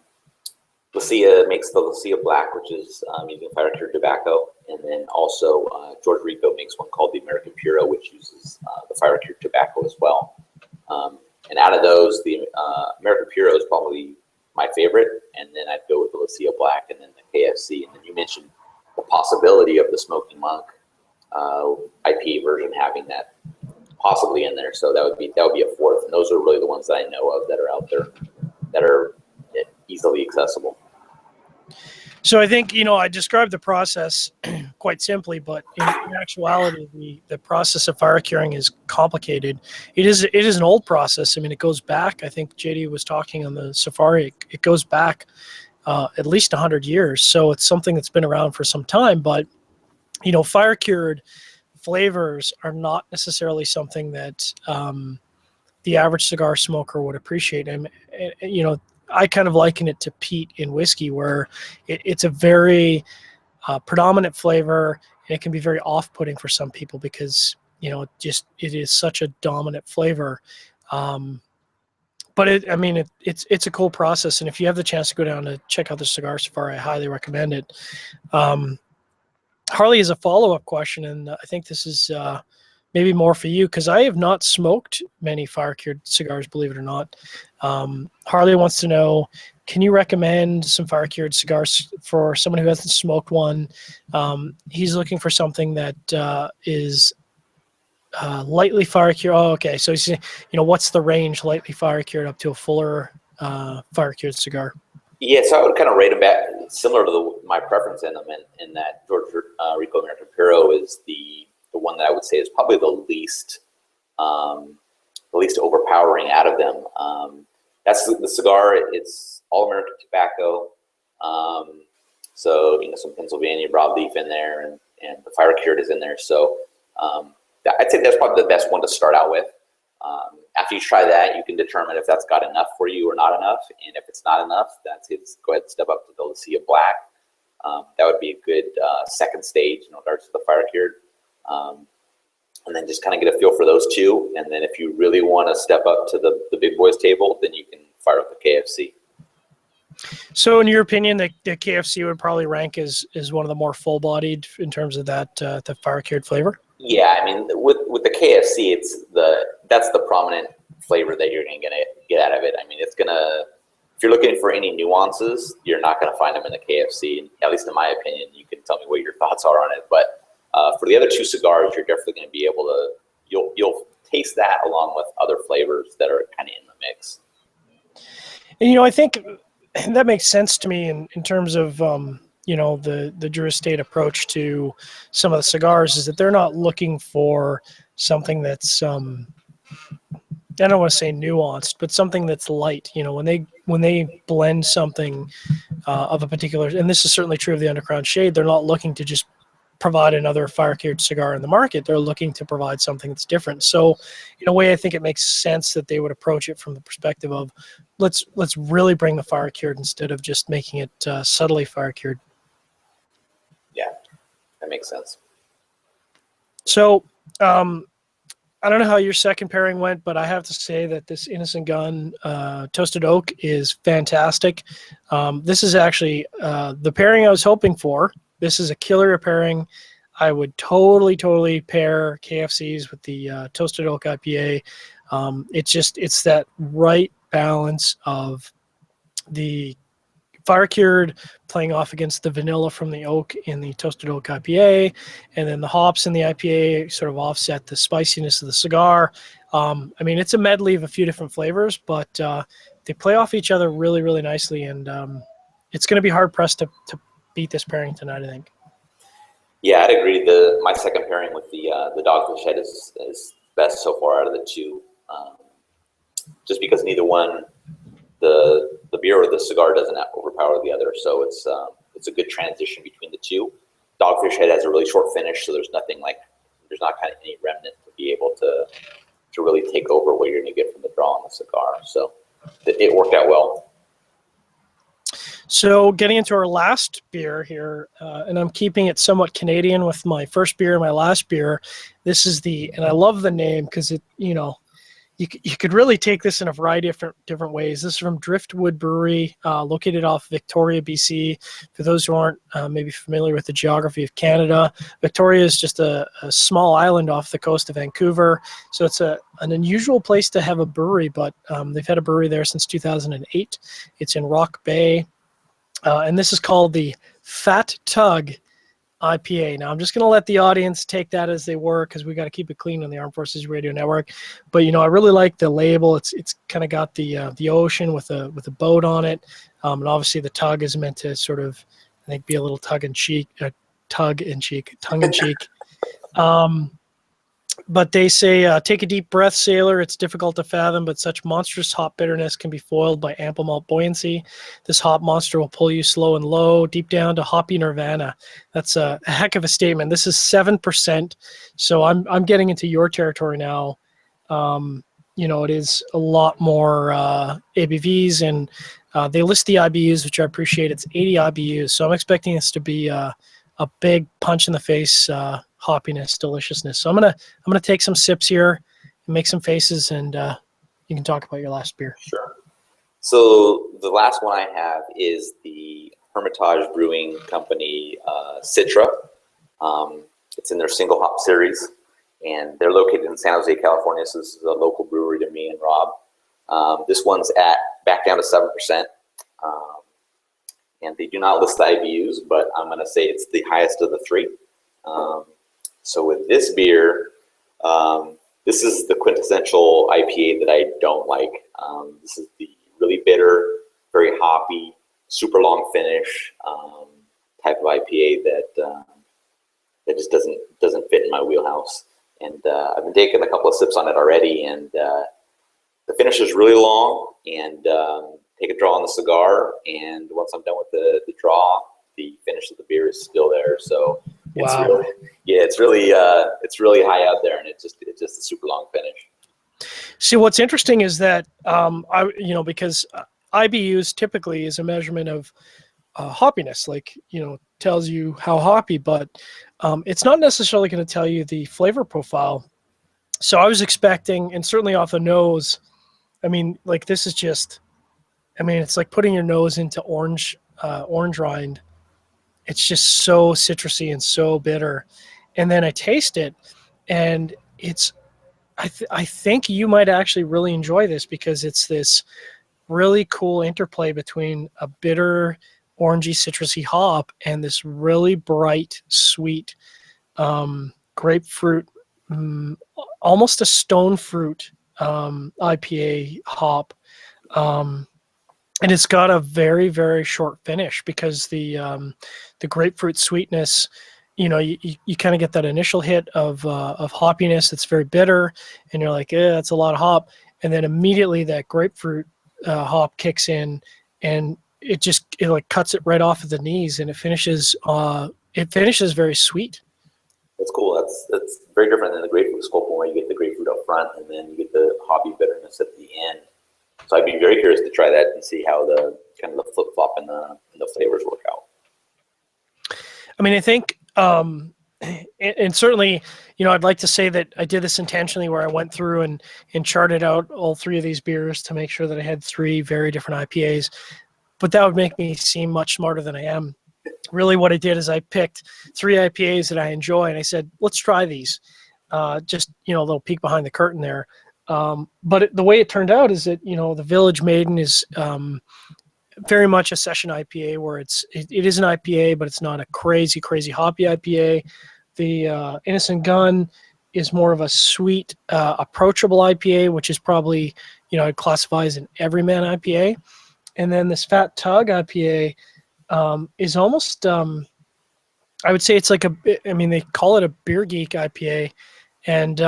Lucia makes the Lucia Black, which is using fire-cured tobacco, and then also George Rico makes one called the American Puro, which uses the fire-cured tobacco as well. And out of those, the American Puro is probably my favorite, and then I'd go with the Lucia Black, and then the KFC, and then you mentioned the possibility of the Smoky Monk IPA version having that possibly in there. So that would be a fourth, and those are really the ones that I know of that are out there that are easily accessible. So I think, I described the process quite simply, but in actuality, the process of fire curing is complicated. It is an old process. I mean, it goes back, I think JD was talking on the safari, it goes back at least 100 years. So it's something that's been around for some time, but, fire cured flavors are not necessarily something that the average cigar smoker would appreciate. And, I kind of liken it to peat in whiskey, where it's a very predominant flavor, and it can be very off-putting for some people because it is such a dominant flavor. But it's a cool process, and if you have the chance to go down to check out the Cigar Safari, I highly recommend it. Harley has a follow-up question, and I think this is maybe more for you, because I have not smoked many fire-cured cigars, believe it or not. Harley wants to know, can you recommend some fire-cured cigars for someone who hasn't smoked one? He's looking for something that is lightly fire-cured. Oh, okay. So he's saying, what's the range lightly fire-cured up to a fuller fire-cured cigar? Yeah, so I would kind of rate them back similar to my preference in them, in that George Rico American Puro is the one that I would say is probably the least overpowering out of them. That's the cigar. It's all American tobacco. So some Pennsylvania broadleaf in there, and the fire cured is in there. So I'd say that's probably the best one to start out with. After you try that, you can determine if that's got enough for you or not enough. And if it's not enough, go ahead and step up to the Lucia Black. That would be a good second stage in regards to the fire cured. And then just kind of get a feel for those two. And then if you really want to step up to the big boys table, then you can fire up the KFC. So in your opinion, the KFC would probably rank as one of the more full-bodied in terms of that the fire-cured flavor? Yeah, I mean, with the KFC, that's the prominent flavor that you're going to get out of it. I mean, if you're looking for any nuances, you're not going to find them in the KFC. At least in my opinion. You can tell me what your thoughts are on it, but for the other two cigars, you're definitely going to be able to, you'll taste that along with other flavors that are kind of in the mix. And, I think that makes sense to me in terms of, the Drew Estate approach to some of the cigars is that they're not looking for something that's, I don't want to say nuanced, but something that's light. When they blend something of a particular, and this is certainly true of the Underground Shade, they're not looking to just provide another fire cured cigar in the market. They're looking to provide something that's different. So in a way, I think it makes sense that they would approach it from the perspective of let's really bring the fire cured instead of just making it subtly fire cured. Yeah, that makes sense. So I don't know how your second pairing went, but I have to say that this Innocent Gun Toasted Oak is fantastic. This is actually the pairing I was hoping for. This is a killer pairing. I would totally pair KFCs with the Toasted Oak IPA. It's that right balance of the fire cured playing off against the vanilla from the oak in the Toasted Oak IPA, and then the hops in the IPA sort of offset the spiciness of the cigar. I mean, it's a medley of a few different flavors, but they play off each other really nicely, and it's going to be hard pressed to beat this pairing tonight, I think. Yeah, I'd agree. My second pairing with the Dogfish Head is best so far out of the two, just because neither one, the beer or the cigar, doesn't overpower the other, so it's a good transition between the two. Dogfish Head has a really short finish, so there's not kind of any remnant to be able to really take over what you're going to get from the draw on the cigar. So it worked out well. So getting into our last beer here, and I'm keeping it somewhat Canadian with my first beer and my last beer. This is and I love the name because you could really take this in a variety of different ways. This is from Driftwood Brewery, located off Victoria, BC. For those who aren't maybe familiar with the geography of Canada, Victoria is just a small island off the coast of Vancouver. So it's an unusual place to have a brewery, but they've had a brewery there since 2008. It's in Rock Bay. And this is called the Fat Tug IPA. Now, I'm just going to let the audience take that as they were because we got to keep it clean on the Armed Forces Radio Network. But I really like the label. It's kind of got the ocean with a boat on it, and obviously the tug is meant to sort of, I think, be a little tongue in cheek. But they say, take a deep breath, sailor. It's difficult to fathom, but such monstrous hop bitterness can be foiled by ample malt buoyancy. This hop monster will pull you slow and low, deep down to hoppy nirvana. That's a heck of a statement. This is 7%, so I'm getting into your territory now. It is a lot more ABVs, and they list the IBUs, which I appreciate. It's 80 IBUs, so I'm expecting this to be a big punch in the face, hoppiness, deliciousness. So I'm gonna take some sips here and make some faces, and you can talk about your last beer. Sure. So the last one I have is the Hermitage Brewing Company Citra. It's in their single hop series, and they're located in San Jose, California. So this is a local brewery to me and Rob. This one's back down to 7%. And they do not list the IBUs, but I'm going to say it's the highest of the three. So with this beer, this is the quintessential IPA that I don't like. This is the really bitter, very hoppy, super long finish type of IPA that just doesn't fit in my wheelhouse. And I've been taking a couple of sips on it already, and the finish is really long, and take a draw on the cigar, and once I'm done with the draw, the finish of the beer is still there. So it's really high out there, and it's just a super long finish. See, what's interesting is that because IBUs typically is a measurement of hoppiness, tells you how hoppy, but it's not necessarily going to tell you the flavor profile. So I was expecting, and certainly off the nose, this is just, it's like putting your nose into orange rind. It's just so citrusy and so bitter. And then I taste it, and I think you might actually really enjoy this because it's this really cool interplay between a bitter, orangey, citrusy hop and this really bright, sweet grapefruit, almost a stone fruit IPA hop. And it's got a very, very short finish because the grapefruit sweetness, you kind of get that initial hit of hoppiness. It's very bitter, and you're like, that's a lot of hop. And then immediately that grapefruit hop kicks in, and it cuts it right off at the knees, and it finishes very sweet. That's cool. That's very different than the grapefruit sculpin, where you get the grapefruit up front and then you get the hobby bitterness at the end. So I'd be very curious to try that and see how the kind of the flip flop and the flavors work out. I mean, I think, and certainly, you know, I'd like to say that I did this intentionally, where I went through and charted out all three of these beers to make sure that I had three very different IPAs. But that would make me seem much smarter than I am. Really, what I did is I picked three IPAs that I enjoy, and I said, let's try these. Just, you know, a little peek behind the curtain there. But the way it turned out is that, you know, the Village Maiden is very much a session IPA, where it is an IPA, but it's not a crazy hoppy IPA. The Innocent Gun is more of a sweet, approachable IPA, which is probably, you know, I'd classify as an everyman IPA. And then this Fat Tug IPA is almost, I would say it's like I mean, they call it a beer geek IPA, and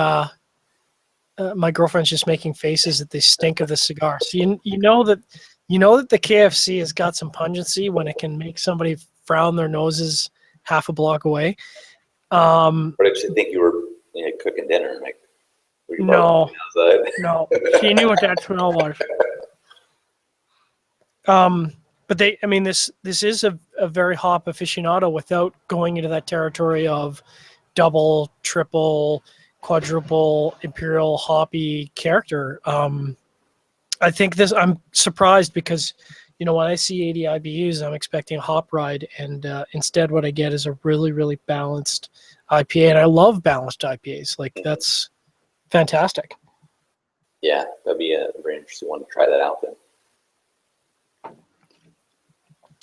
my girlfriend's just making faces at the stink of the cigar. So you know that the KFC has got some pungency when it can make somebody frown their noses half a block away. What did you think you were, you know, cooking dinner? Like, were you no, outside? no, she knew what that smell was. But I mean, this is a very hop aficionado without going into that territory of double, triple, quadruple, imperial hoppy character. I think I'm surprised because, you know, when I see 80 IBUs, I'm expecting a hop ride, and instead what I get is a really balanced IPA, and I love balanced IPAs. Like, that's fantastic. Yeah, that'd be a very interesting one to try that out then.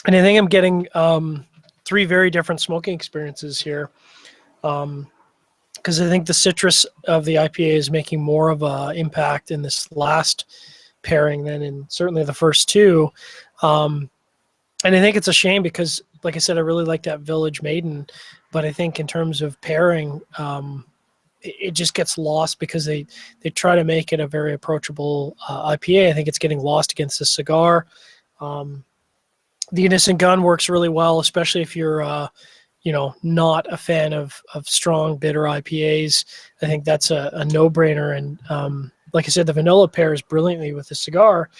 And I think I'm getting three very different smoking experiences here, because I think the citrus of the IPA is making more of an impact in this last pairing than in certainly the first two. And I think it's a shame because, like I said, I really like that Village Maiden, but I think in terms of pairing, it just gets lost because they try to make it a very approachable IPA. I think it's getting lost against the cigar. The Innocent Gun works really well, especially if you're, you know, not a fan of strong, bitter IPAs. I think that's a no-brainer. And like I said, the vanilla pairs brilliantly with the cigar.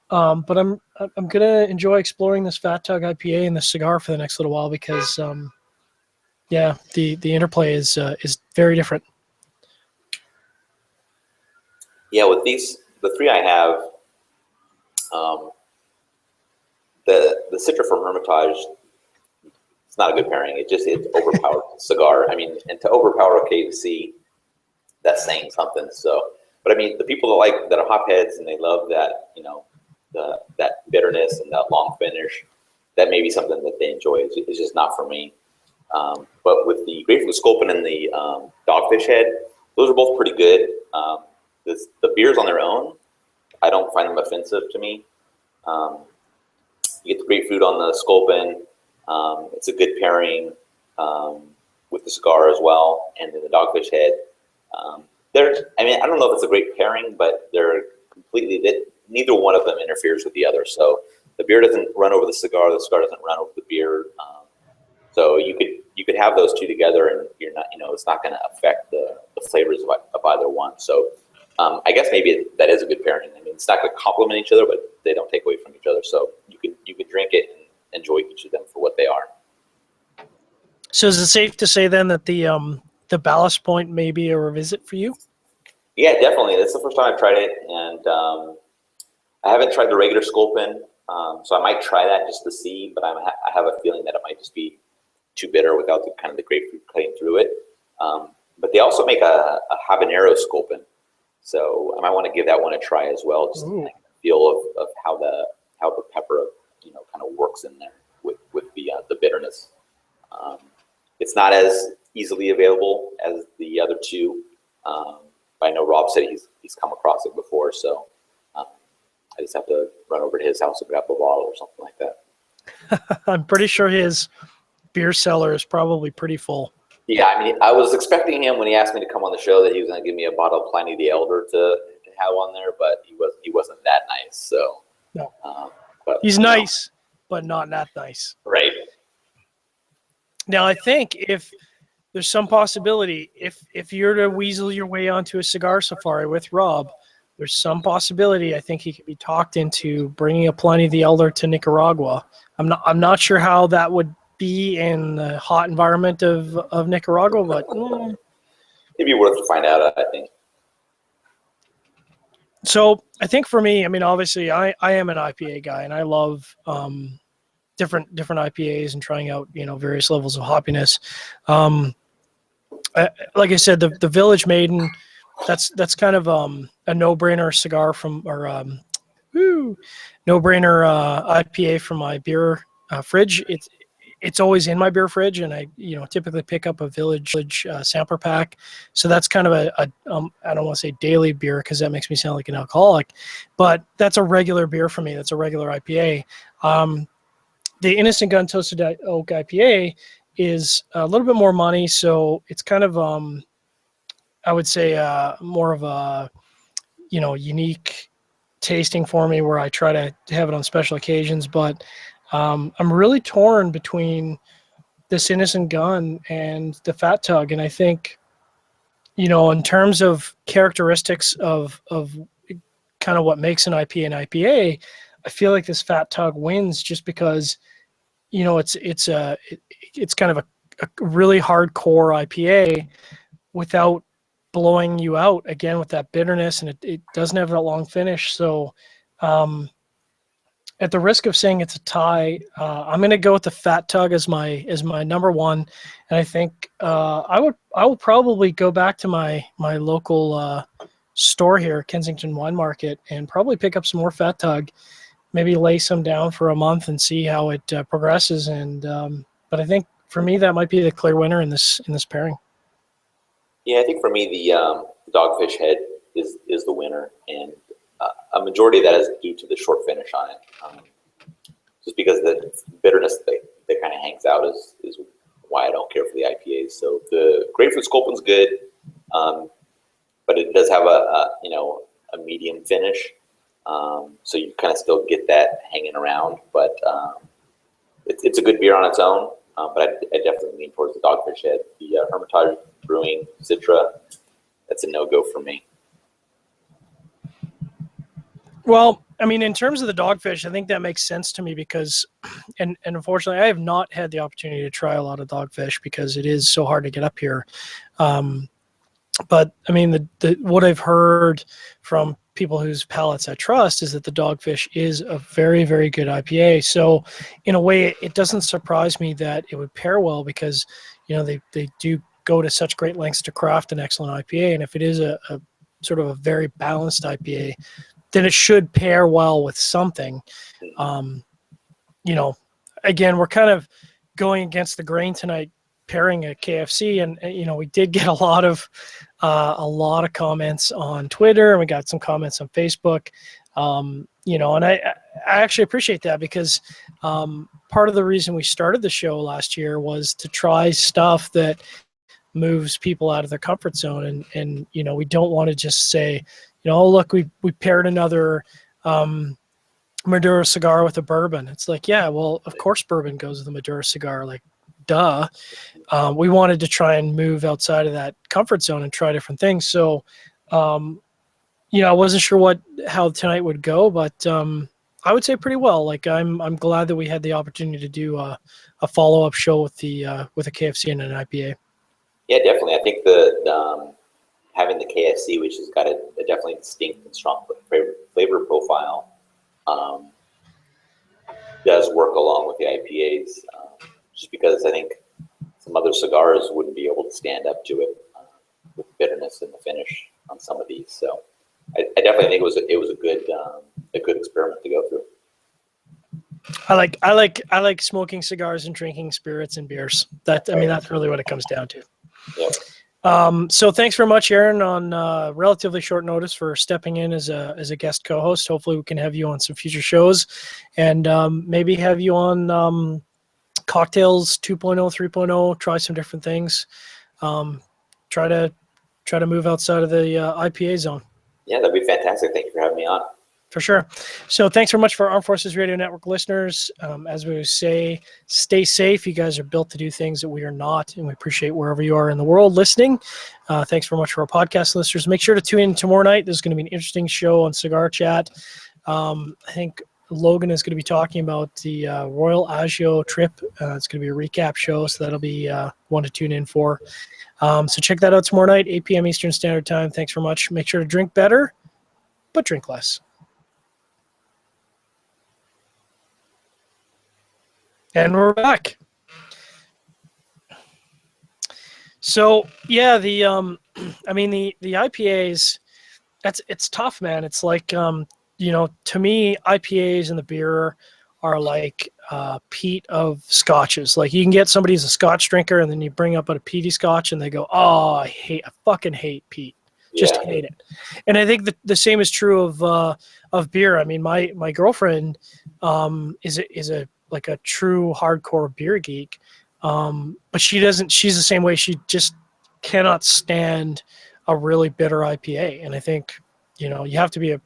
But I'm gonna enjoy exploring this Fat Tug IPA and the cigar for the next little while because, yeah, the interplay is very different. Yeah, with the three I have, the Citra from Hermitage, it's not a good pairing. It's overpowered cigar. I mean, and to overpower a KFC, that's saying something. So, but I mean, the people that are hopheads and they love that, you know, that bitterness and that long finish, that may be something that they enjoy. It's just not for me. But with the Grapefruit Sculpin and the Dogfish Head, those are both pretty good. The beers on their own, I don't find them offensive to me. You get the grapefruit on the Sculpin. It's a good pairing with the cigar as well, and then the Dogfish Head. I mean, I don't know if it's a great pairing, but they're completely neither one of them interferes with the other. So the beer doesn't run over the cigar doesn't run over the beer. So you could have those two together, and you're not, you know, it's not going to affect the flavors of either one. So I guess maybe that is a good pairing. I mean, it's not going to complement each other, but they don't take away from each other. So you could drink it and enjoy each of them for what they are. So is it safe to say then that the Ballast Point may be a revisit for you? Yeah, definitely. That's the first time I've tried it, and I haven't tried the regular Sculpin, so I might try that just to see. But I have a feeling that it might just be too bitter without the kind of the grapefruit cutting through it. But they also make a habanero Sculpin, so I might want to give that one a try as well, just to feel of how the pepper, you know, kind of works in there with the bitterness. It's not as easily available as the other two. I know Rob said he's come across it before, so I just have to run over to his house and grab a bottle or something like that. I'm pretty sure his beer cellar is probably pretty full. Yeah, I mean, I was expecting him when he asked me to come on the show that he was going to give me a bottle of Pliny the Elder to have on there, but he wasn't that nice. So no, but, he's nice, but not that nice. Right. Now, I think if there's some possibility if you're to weasel your way onto a cigar safari with Rob, there's some possibility I think he could be talked into bringing a Pliny the Elder to Nicaragua. I'm not sure how that would be in the hot environment of Nicaragua, but it'd be worth to find out, I think. So I think for me, I mean, obviously I am an IPA guy and I love different IPAs and trying out, various levels of hoppiness. Like I said, the Village Maiden, that's kind of a no-brainer cigar no-brainer IPA from my beer fridge. It's always in my beer fridge, and I typically pick up a Village sampler pack. So that's kind of I don't want to say daily beer because that makes me sound like an alcoholic, but that's a regular beer for me. That's a regular IPA. The Innocent Gun Toasted Oak IPA is a little bit more money, so it's kind of I would say more of a unique tasting for me where I try to have it on special occasions. But I'm really torn between this Innocent Gun and the Fat Tug, and I think in terms of characteristics of kind of what makes an IPA an IPA, I feel like this Fat Tug wins just because it's kind of a really hardcore IPA without blowing you out again with that bitterness, and it doesn't have that long finish. So at the risk of saying it's a tie, I'm going to go with the Fat Tug as my number one, and I think I will probably go back to my local store here, Kensington Wine Market, and probably pick up some more Fat Tug, maybe lay some down for a month and see how it progresses. And but I think for me that might be the clear winner in this pairing. Yeah, I think for me the Dogfish Head is the winner, and a majority of that is due to the short finish on it. Just because the bitterness that kind of hangs out is why I don't care for the IPAs. So the Grapefruit Sculpin's good, but it does have a medium finish. So you kind of still get that hanging around, but it's a good beer on its own. But I definitely lean towards the Dogfish Head. The Hermitage Brewing Citra, that's a no-go for me. Well, I mean, in terms of the Dogfish, I think that makes sense to me because, and unfortunately, I have not had the opportunity to try a lot of Dogfish because it is so hard to get up here. But I mean, the what I've heard from people whose palates I trust is that the Dogfish is a very, very good IPA. So in a way, it doesn't surprise me that it would pair well because, they do go to such great lengths to craft an excellent IPA. And if it is a sort of a very balanced IPA, then it should pair well with something. Again, we're kind of going against the grain tonight, pairing a KFC, and we did get a lot of comments on Twitter, and we got some comments on Facebook. And I actually appreciate that because part of the reason we started the show last year was to try stuff that moves people out of their comfort zone, and we don't want to just say, oh, look, we paired another Maduro cigar with a bourbon. It's like, yeah, well, of course bourbon goes with a Maduro cigar, like, duh. We wanted to try and move outside of that comfort zone and try different things. So, I wasn't sure how tonight would go, but I would say pretty well. Like, I'm glad that we had the opportunity to do a follow-up show with a KFC and an IPA. Yeah, definitely. I think the having the KFC, which has got a definitely distinct and strong flavor profile, does work along with the IPAs, just because I think some other cigars wouldn't be able to stand up to it with bitterness in the finish on some of these. So I definitely think it was a good experiment to go through. I like smoking cigars and drinking spirits and beers. That's really what it comes down to. Yep. So thanks very much, Aaron, on relatively short notice for stepping in as a guest co-host. Hopefully we can have you on some future shows and maybe have you on Cocktails 2.0, 3.0, try some different things. Try to move outside of the IPA zone. Yeah, that'd be fantastic. Thank you for having me on. For sure. So thanks very much for Armed Forces Radio Network listeners. As we say, stay safe. You guys are built to do things that we are not, and we appreciate wherever you are in the world listening. Thanks very much for our podcast listeners. Make sure to tune in tomorrow night. There's going to be an interesting show on Cigar Chat. I think Logan is going to be talking about the Royal Agio trip. It's going to be a recap show, so that'll be one to tune in for. So check that out tomorrow night, 8 p.m. Eastern Standard Time. Thanks very much. Make sure to drink better, but drink less. And we're back. So yeah, the IPAs, it's tough, man. It's like to me, IPAs and the beer are like peat of scotches. Like you can get somebody who's a Scotch drinker, and then you bring up a peaty Scotch, and they go, "Oh, I fucking hate peat. Just hate it." And I think the same is true of beer. I mean, my girlfriend is a like a true hardcore beer geek. But she's the same way. She just cannot stand a really bitter IPA. And I think, you have to be a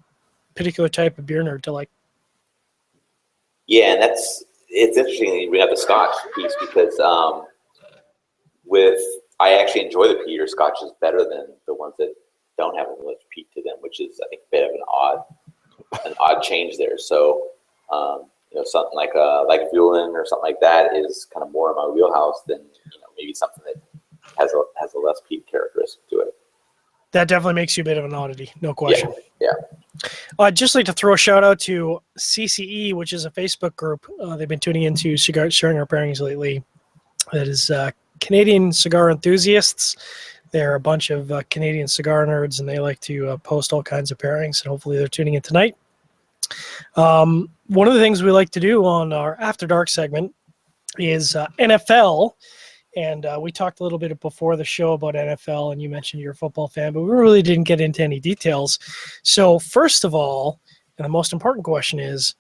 particular type of beer nerd to like. Yeah. And it's interesting we have the Scotch piece because, I actually enjoy the peater scotches better than the ones that don't have as much peat to them, which is, I think, a bit of an odd change there. So, something like Vuelin or something like that is kind of more in my wheelhouse than maybe something that has a less peat characteristic to it. That definitely makes you a bit of an oddity, no question. Yeah. I'd just like to throw a shout out to CCE, which is a Facebook group. They've been tuning into sharing our pairings lately. That is Canadian cigar enthusiasts. They're a bunch of Canadian cigar nerds, and they like to post all kinds of pairings. And hopefully, they're tuning in tonight. One of the things we like to do on our After Dark segment is NFL, and we talked a little bit before the show about NFL, and you mentioned you're a football fan, but we really didn't get into any details. So first of all, and the most important question is,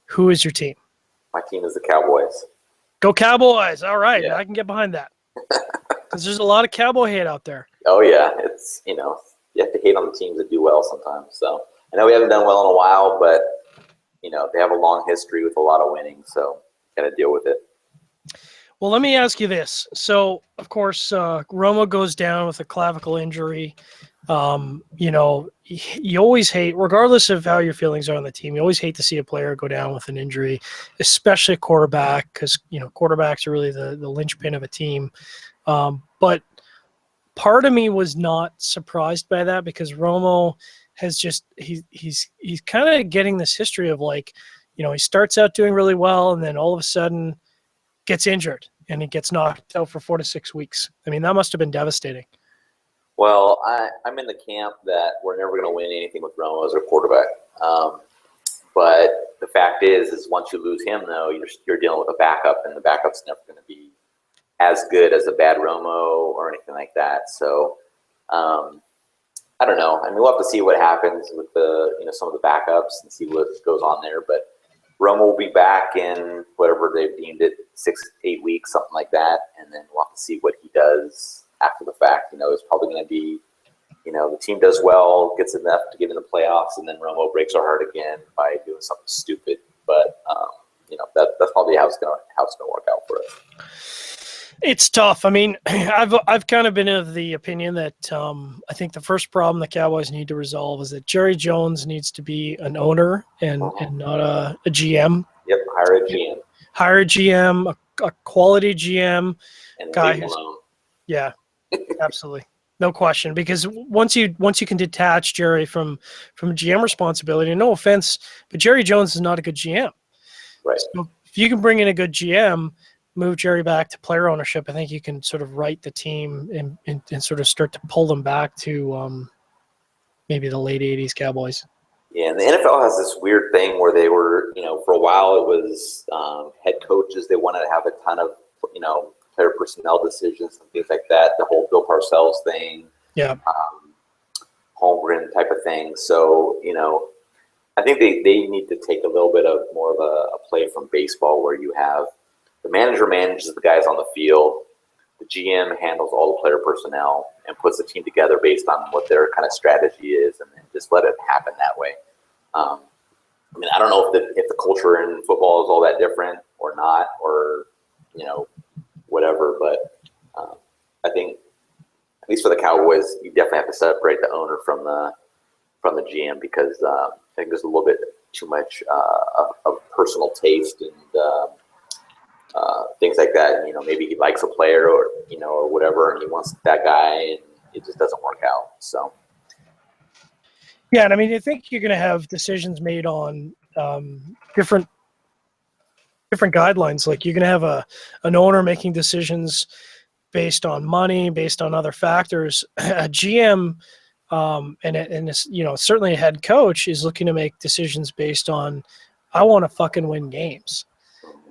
who is your team? My team is the Cowboys. Go Cowboys! All right, Yeah. I can get behind that because there's a lot of Cowboy hate out there. Oh yeah, it's you have to hate on the teams that do well sometimes. So I know we haven't done well in a while, but they have a long history with a lot of winning, so got to deal with it. Well, let me ask you this. So, of course, Romo goes down with a clavicle injury. You always hate, regardless of how your feelings are on the team, you always hate to see a player go down with an injury, especially a quarterback, because, quarterbacks are really the linchpin of a team. But part of me was not surprised by that because Romo has just he's kind of getting this history of like, he starts out doing really well and then all of a sudden gets injured and he gets knocked out for 4 to 6 weeks. I mean, that must have been devastating. Well, I'm in the camp that we're never going to win anything with Romo as a quarterback. But the fact is once you lose him, though, you're dealing with a backup, and the backup's never going to be as good as a bad Romo or anything like that. So, I don't know. I mean, we'll have to see what happens with some of the backups and see what goes on there. But Romo will be back in whatever they've deemed it, 6-8 weeks, something like that. And then we'll have to see what he does after the fact. It's probably going to be, the team does well, gets enough to get in the playoffs, and then Romo breaks our heart again by doing something stupid. But, that's probably how it's going to work out for us. It's tough. I mean, I've kind of been of the opinion that I think the first problem the Cowboys need to resolve is that Jerry Jones needs to be an owner and not a GM. Yep, hire a GM. Hire a GM, a quality GM. And guy who's, yeah, absolutely. No question. Because once you can detach Jerry from GM responsibility, and no offense, but Jerry Jones is not a good GM. Right. So if you can bring in a good GM, move Jerry back to player ownership, I think you can sort of right the team and sort of start to pull them back to maybe the late 80s Cowboys. Yeah, and the NFL has this weird thing where they were, for a while it was head coaches. They wanted to have a ton of, player personnel decisions and things like that. The whole Bill Parcells thing. Yeah. Holmgren type of thing. So, I think they need to take a little bit of more of a play from baseball where you have the manager manages the guys on the field. The GM handles all the player personnel and puts the team together based on what their kind of strategy is, and then just let it happen that way. I mean, I don't know if the culture in football is all that different or not, or whatever. But I think at least for the Cowboys, you definitely have to separate the owner from the GM, because I think there's a little bit too much of personal taste and things like that. Maybe he likes a player or whatever, and he wants that guy, and it just doesn't work out. So. Yeah, and I mean, I think you're going to have decisions made on different guidelines. Like you're going to have an owner making decisions based on money, based on other factors. A GM and certainly a head coach is looking to make decisions based on, I want to fucking win games.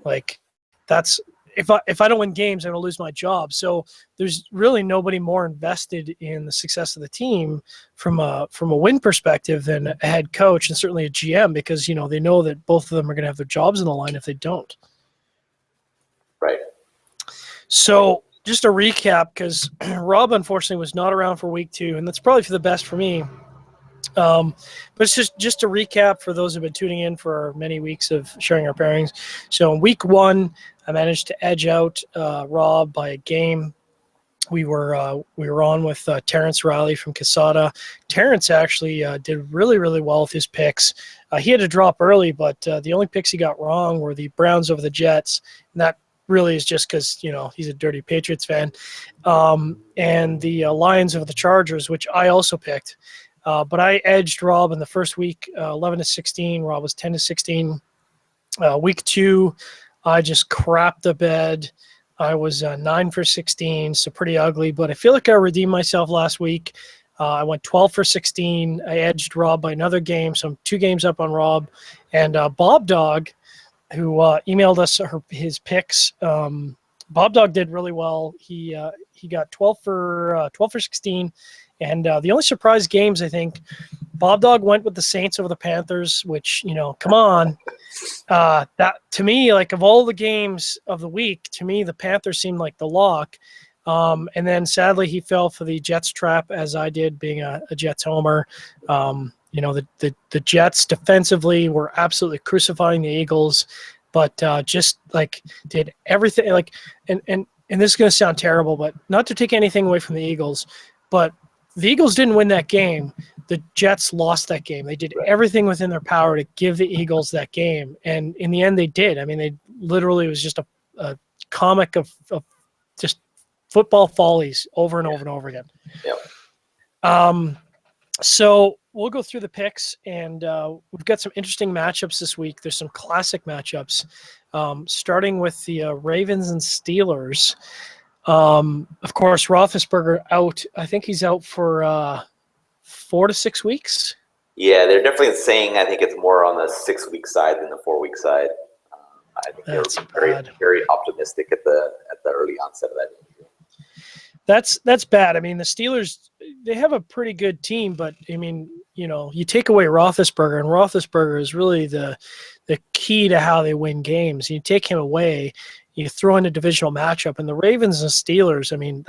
Like that's if I don't win games, I'm gonna lose my job. So there's really nobody more invested in the success of the team from a win perspective than a head coach and certainly a GM, because they know that both of them are gonna have their jobs on the line if they don't. Right. So just a recap, because Rob unfortunately was not around for week 2, and that's probably for the best for me. But it's just to recap for those who've been tuning in for our many weeks of sharing our pairings. So in week 1, I managed to edge out Rob by a game. We were on with Terrence Riley from Casada. Terrence actually did really, really well with his picks. He had to drop early, but the only picks he got wrong were the Browns over the Jets, and that really is just because he's a dirty Patriots fan, and the Lions over the Chargers, which I also picked. But I edged Rob in the first week, 11-16. Rob was 10-16. Week 2, I just crapped the bed. I was 9-16, so pretty ugly. But I feel like I redeemed myself last week. I went 12-16. I edged Rob by another game, so I'm 2 games up on Rob. And Bob Dog, who emailed us his picks. Bob Dog did really well. He got 12 for 16. And the only surprise games, I think, Bob Dog went with the Saints over the Panthers, which, come on. That to me, like of all the games of the week, to me, the Panthers seemed like the lock. And then sadly, he fell for the Jets trap, as I did, being a Jets homer. The Jets defensively were absolutely crucifying the Eagles, but just like did everything like, and this is going to sound terrible, but not to take anything away from the Eagles, but the Eagles didn't win that game. The Jets lost that game. They did everything within their power to give the Eagles that game. And in the end, they did. I mean, they literally, it was just a comic of just football follies over and over and over again. Yep. So we'll go through the picks, and we've got some interesting matchups this week. There's some classic matchups, starting with the Ravens and Steelers. Of course, Roethlisberger out. I think he's out for 4 to 6 weeks. Yeah, they're definitely saying I think it's more on the 6-week side than the 4-week side. I think That's they're bad. very optimistic at the early onset of that injury. That's bad. I mean, the Steelers, they have a pretty good team, but I mean, you take away Roethlisberger, and Roethlisberger is really the key to how they win games. You take him away, you throw in a divisional matchup, and the Ravens and Steelers, I mean,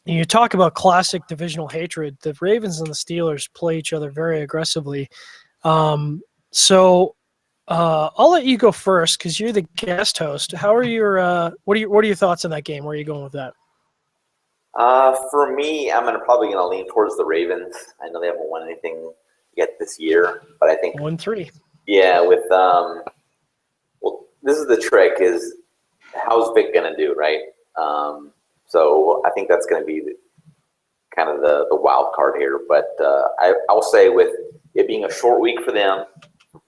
you talk about classic divisional hatred. The Ravens and the Steelers play each other very aggressively. So I'll let you go first because you're the guest host. How are your what are your thoughts on that game? Where are you going with that? For me, I'm probably going to lean towards the Ravens. I know they haven't won anything yet this year, but I think 1-3. Yeah, with well, this is the trick: is how's Vic going to do, right? So I think that's going to be kind of the wild card here. But I'll say with it being a short week for them,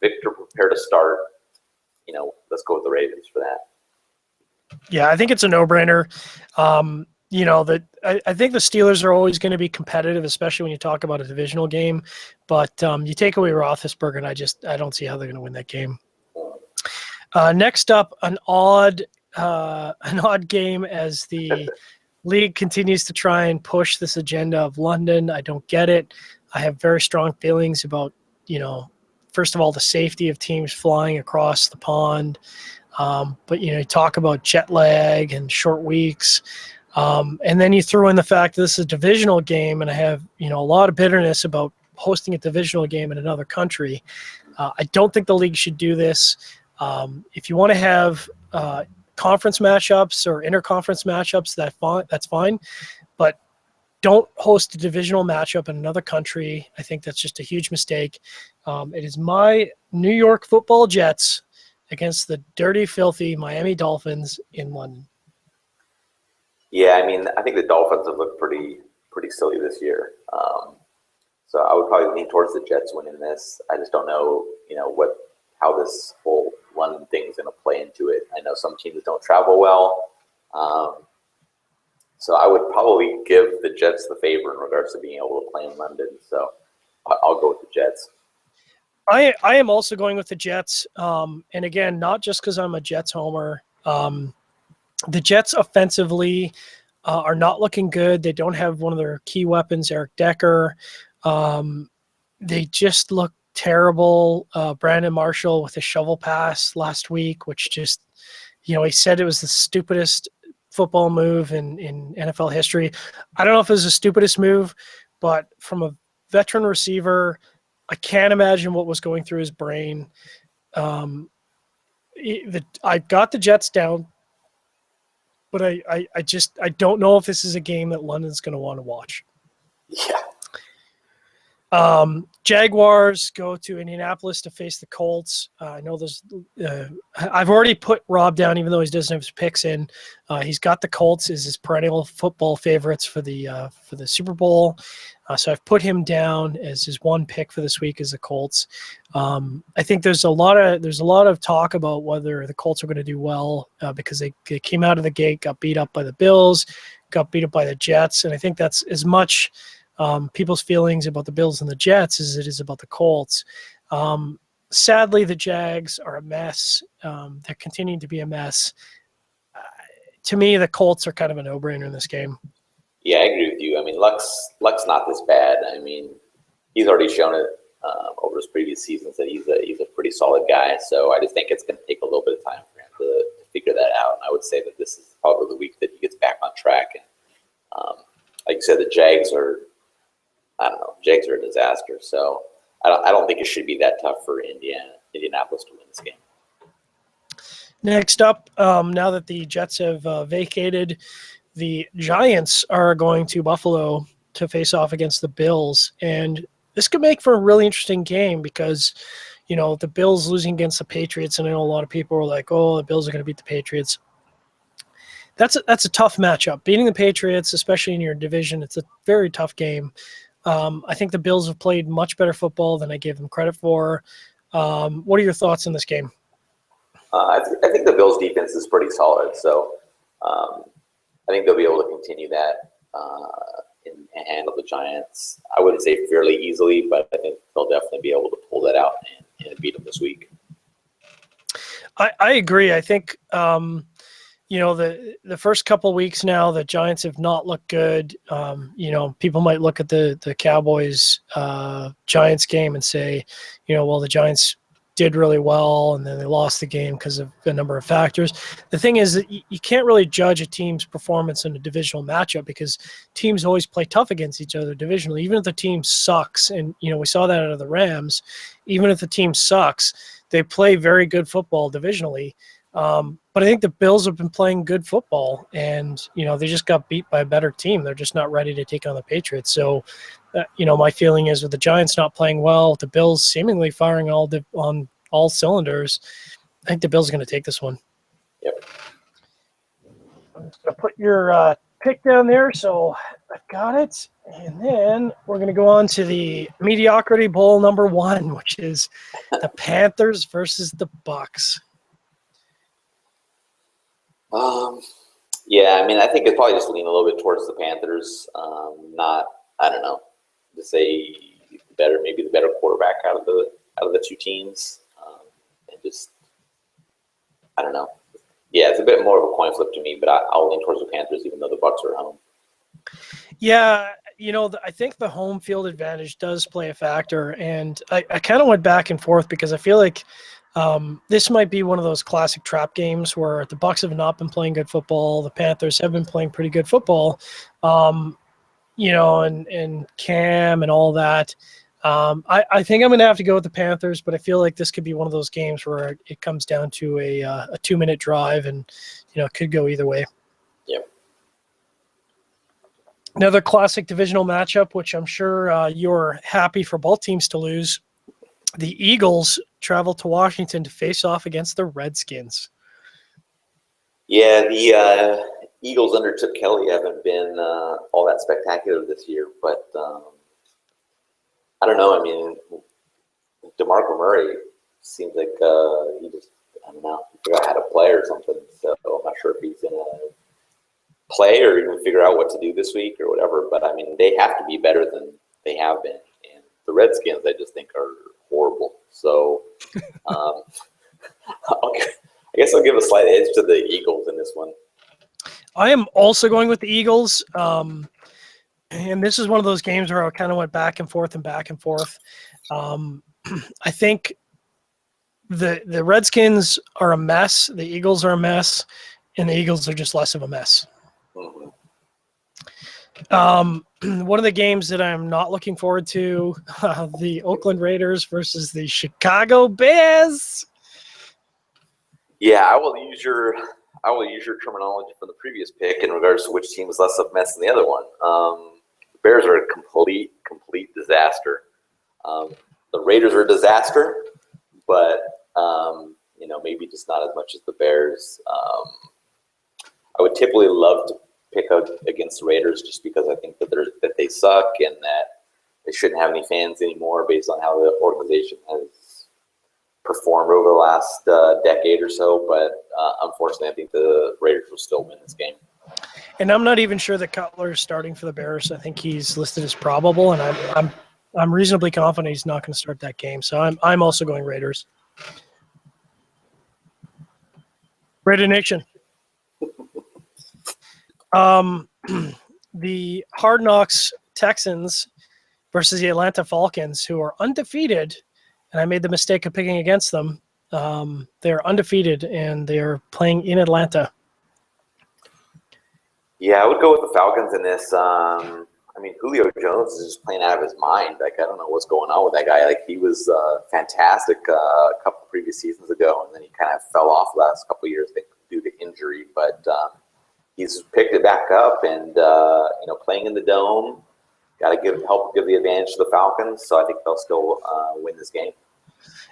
Victor prepare to start. Let's go with the Ravens for that. Yeah, I think it's a no-brainer. I think the Steelers are always going to be competitive, especially when you talk about a divisional game. But you take away Roethlisberger, and I don't see how they're going to win that game. Next up, an odd game as the league continues to try and push this agenda of London. I don't get it. I have very strong feelings about, first of all, the safety of teams flying across the pond. But, you talk about jet lag and short weeks. And then you throw in the fact that this is a divisional game, and I have, a lot of bitterness about hosting a divisional game in another country. I don't think the league should do this. If you want to have conference matchups or interconference matchups, that's fine. But don't host a divisional matchup in another country. I think that's just a huge mistake. It is my New York Football Jets against the dirty, filthy Miami Dolphins in London. Yeah, I mean, I think the Dolphins have looked pretty silly this year. So I would probably lean towards the Jets winning this. I just don't know, how this whole London thing is going to play into it. I know some teams don't travel well. So I would probably give the Jets the favor in regards to being able to play in London. So I'll go with the Jets. I am also going with the Jets. And again, not just because I'm a Jets homer. The Jets offensively are not looking good. They don't have one of their key weapons, Eric Decker. They just look terrible. Brandon Marshall with a shovel pass last week, which just, he said it was the stupidest football move in NFL history. I don't know if it was the stupidest move, but from a veteran receiver, I can't imagine what was going through his brain. I got the Jets down, but I don't know if this is a game that London's going to want to watch. Yeah. Jaguars go to Indianapolis to face the Colts. I know there's. I've already put Rob down, even though he doesn't have his picks in. He's got the Colts as his perennial football favorites for the Super Bowl. So I've put him down as his one pick for this week as the Colts. I think there's a lot of talk about whether the Colts are going to do well because they came out of the gate, got beat up by the Bills, got beat up by the Jets, and I think that's as much people's feelings about the Bills and the Jets as it is about the Colts. Sadly, the Jags are a mess. They're continuing to be a mess. To me, the Colts are kind of a no-brainer in this game. Yeah, I agree with you. I mean, Luck's not this bad. I mean, he's already shown it over his previous seasons that he's a pretty solid guy. So I just think it's going to take a little bit of time for him to figure that out. And I would say that this is probably the week that he gets back on track. And like you said, the Jags are. I don't know. Jags are a disaster, so I don't think it should be that tough for Indianapolis to win this game. Next up, now that the Jets have vacated, the Giants are going to Buffalo to face off against the Bills, and this could make for a really interesting game because, the Bills losing against the Patriots, and I know a lot of people were like, "Oh, the Bills are going to beat the Patriots." That's a tough matchup. Beating the Patriots, especially in your division, it's a very tough game. I think the Bills have played much better football than I gave them credit for. What are your thoughts on this game? I think the Bills' defense is pretty solid, so I think they'll be able to continue that and handle the Giants. I wouldn't say fairly easily, but I think they'll definitely be able to pull that out and beat them this week. I agree. I think the first couple of weeks now, the Giants have not looked good. People might look at the Cowboys Giants game and say, well, the Giants did really well, and then they lost the game because of a number of factors. The thing is that you can't really judge a team's performance in a divisional matchup because teams always play tough against each other divisionally, even if the team sucks. And, we saw that out of the Rams. Even if the team sucks, they play very good football divisionally. But I think the Bills have been playing good football, and they just got beat by a better team. They're just not ready to take on the Patriots. So, my feeling is with the Giants not playing well, with the Bills seemingly firing on all cylinders, I think the Bills are going to take this one. Yep. I'm just going to put your pick down there, so I've got it, and then we're going to go on to the Mediocrity Bowl number 1, which is the Panthers versus the Bucks. Yeah, I mean, I think it's probably just lean a little bit towards the Panthers. I don't know, to say maybe the better quarterback out of the two teams, and just I don't know. Yeah, it's a bit more of a coin flip to me, but I'll lean towards the Panthers, even though the Bucks are at home. Yeah, I think the home field advantage does play a factor, and I kind of went back and forth because I feel like this might be one of those classic trap games where the Bucks have not been playing good football. The Panthers have been playing pretty good football, and Cam and all that. I think I'm going to have to go with the Panthers, but I feel like this could be one of those games where it comes down to a 2-minute drive, and it could go either way. Yep. Another classic divisional matchup, which I'm sure you're happy for both teams to lose. The Eagles travel to Washington to face off against the Redskins. Yeah, the Eagles under Chip Kelly haven't been all that spectacular this year, but I don't know. I mean, DeMarco Murray seems like he just, I don't know, he forgot how to play or something. So I'm not sure if he's going to play or even figure out what to do this week or whatever. But, I mean, they have to be better than they have been. And the Redskins, I just think, are horrible. So I guess I'll give a slight edge to the Eagles in this one. I am also going with the Eagles. And this is one of those games where I kind of went back and forth and back and forth. I think the Redskins are a mess. The Eagles are a mess. And the Eagles are just less of a mess. Mm-hmm. One of the games that I'm not looking forward to, the Oakland Raiders versus the Chicago Bears. Yeah, I will use your terminology from the previous pick in regards to which team is less of a mess than the other one. The Bears are a complete disaster. The Raiders are a disaster, but maybe just not as much as the Bears. I would typically love to pick out against the Raiders just because I think that they suck and that they shouldn't have any fans anymore based on how the organization has performed over the last decade or so. But unfortunately, I think the Raiders will still win this game. And I'm not even sure that Cutler is starting for the Bears. I think he's listed as probable, and I'm reasonably confident he's not going to start that game. So I'm also going Raiders. Raider Nation. The Hard Knocks Texans versus the Atlanta Falcons, who are undefeated, and I made the mistake of picking against them. They're undefeated, and they're playing in Atlanta. Yeah, I would go with the Falcons in this. I mean, Julio Jones is just playing out of his mind. Like, I don't know what's going on with that guy. Like, he was fantastic a couple previous seasons ago, and then he kind of fell off the last couple of years due to injury. But he's picked it back up, and playing in the Dome, got to help give the advantage to the Falcons. So I think they'll still win this game.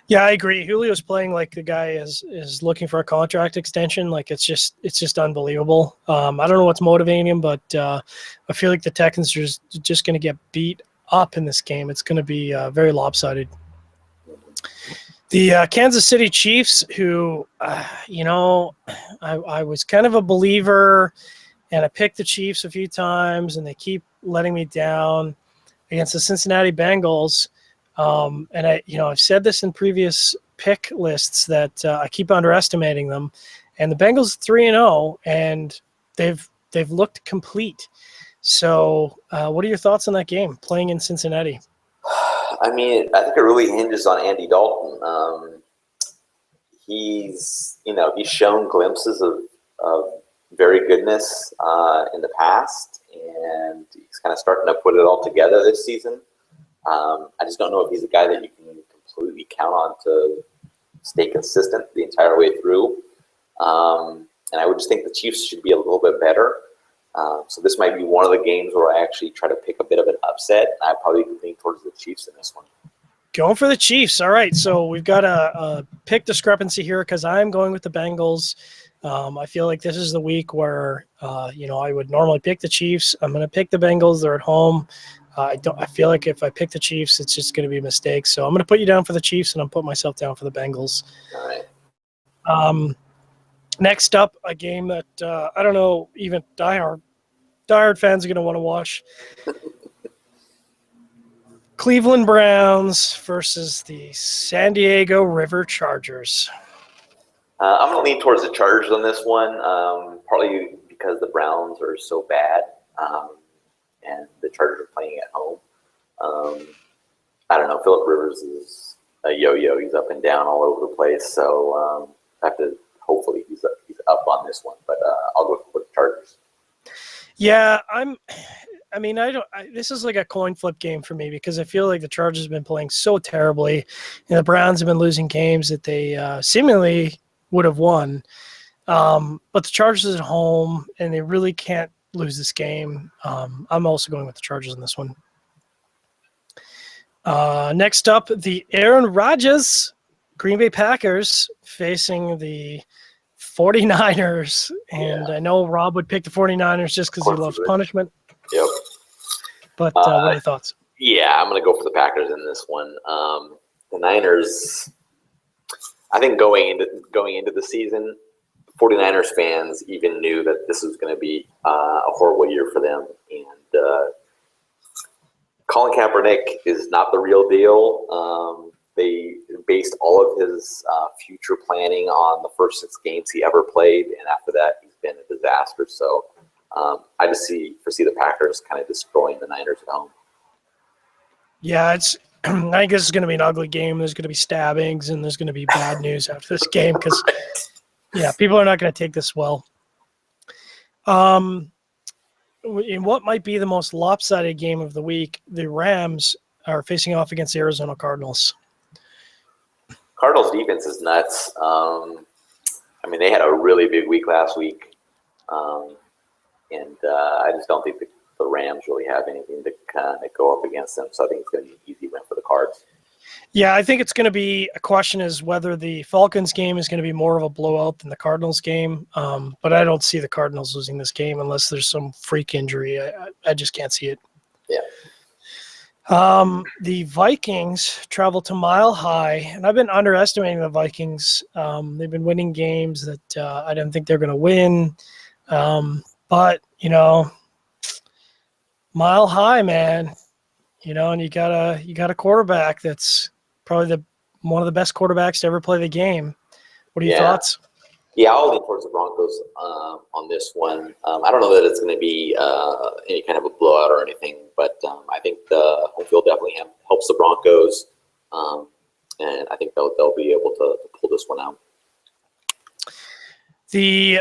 Yeah, I agree. Julio's playing like the guy is looking for a contract extension. Like it's just unbelievable. I don't know what's motivating him, but I feel like the Texans are just going to get beat up in this game. It's going to be very lopsided. The Kansas City Chiefs, who I was kind of a believer, and I picked the Chiefs a few times, and they keep letting me down against the Cincinnati Bengals. And I've said this in previous pick lists that I keep underestimating them, and the Bengals 3-0, and they've looked complete. So, what are your thoughts on that game playing in Cincinnati? I mean, I think it really hinges on Andy Dalton. He's shown glimpses of very goodness in the past, and he's kind of starting to put it all together this season. I just don't know if he's a guy that you can completely count on to stay consistent the entire way through. And I would just think the Chiefs should be a little bit better. So this might be one of the games where I actually try to pick a bit of an upset. And I probably lean towards the Chiefs in this one. Going for the Chiefs. All right, so we've got a pick discrepancy here because I'm going with the Bengals. I feel like this is the week where I would normally pick the Chiefs. I'm going to pick the Bengals. They're at home. I feel like if I pick the Chiefs, it's just going to be a mistake. So I'm going to put you down for the Chiefs, and I'm putting myself down for the Bengals. All right. Next up, a game that I don't know even diehard fans are going to want to watch. Cleveland Browns versus the San Diego River Chargers. I'm going to lean towards the Chargers on this one, partly because the Browns are so bad. And the Chargers are playing at home. I don't know. Phillip Rivers is a yo-yo. He's up and down all over the place. So I have to. Hopefully, he's up on this one. But I'll go with the Chargers. Yeah, I mean, this is like a coin flip game for me because I feel like the Chargers have been playing so terribly, and the Browns have been losing games that they seemingly would have won. But the Chargers at home, and they really can't lose this game. I'm also going with the Chargers in this one. Next up, the Aaron Rodgers Green Bay Packers facing the 49ers. And I know Rob would pick the 49ers just because he loves punishment. Yep. But what are your thoughts? Yeah, I'm going to go for the Packers in this one. The Niners, I think going into the season, 49ers fans even knew that this was going to be a horrible year for them. And Colin Kaepernick is not the real deal. They based all of his future planning on the first 6 games he ever played, and after that, he's been a disaster. So I just foresee the Packers kind of destroying the Niners at home. Yeah, I think this is going to be an ugly game. There's going to be stabbings, and there's going to be bad news after this game because, people are not going to take this well. In what might be the most lopsided game of the week, the Rams are facing off against the Arizona Cardinals. Cardinals defense is nuts. I mean, they had a really big week last week, and I just don't think the Rams really have anything to kind of go up against them. So I think it's going to be an easy win for the Cards. Yeah, I think it's going to be a question is whether the Falcons game is going to be more of a blowout than the Cardinals game. But I don't see the Cardinals losing this game unless there's some freak injury. I just can't see it. Yeah. The Vikings travel to Mile High, and I've been underestimating the Vikings. They've been winning games that I didn't think they're going to win. But, Mile High, man, and you got a quarterback that's probably one of the best quarterbacks to ever play the game. What are your thoughts? Yeah, I'll lean towards the Broncos on this one. I don't know that it's going to be any kind of a blowout or anything, but I think the home field definitely helps the Broncos, and I think they'll be able to pull this one out. The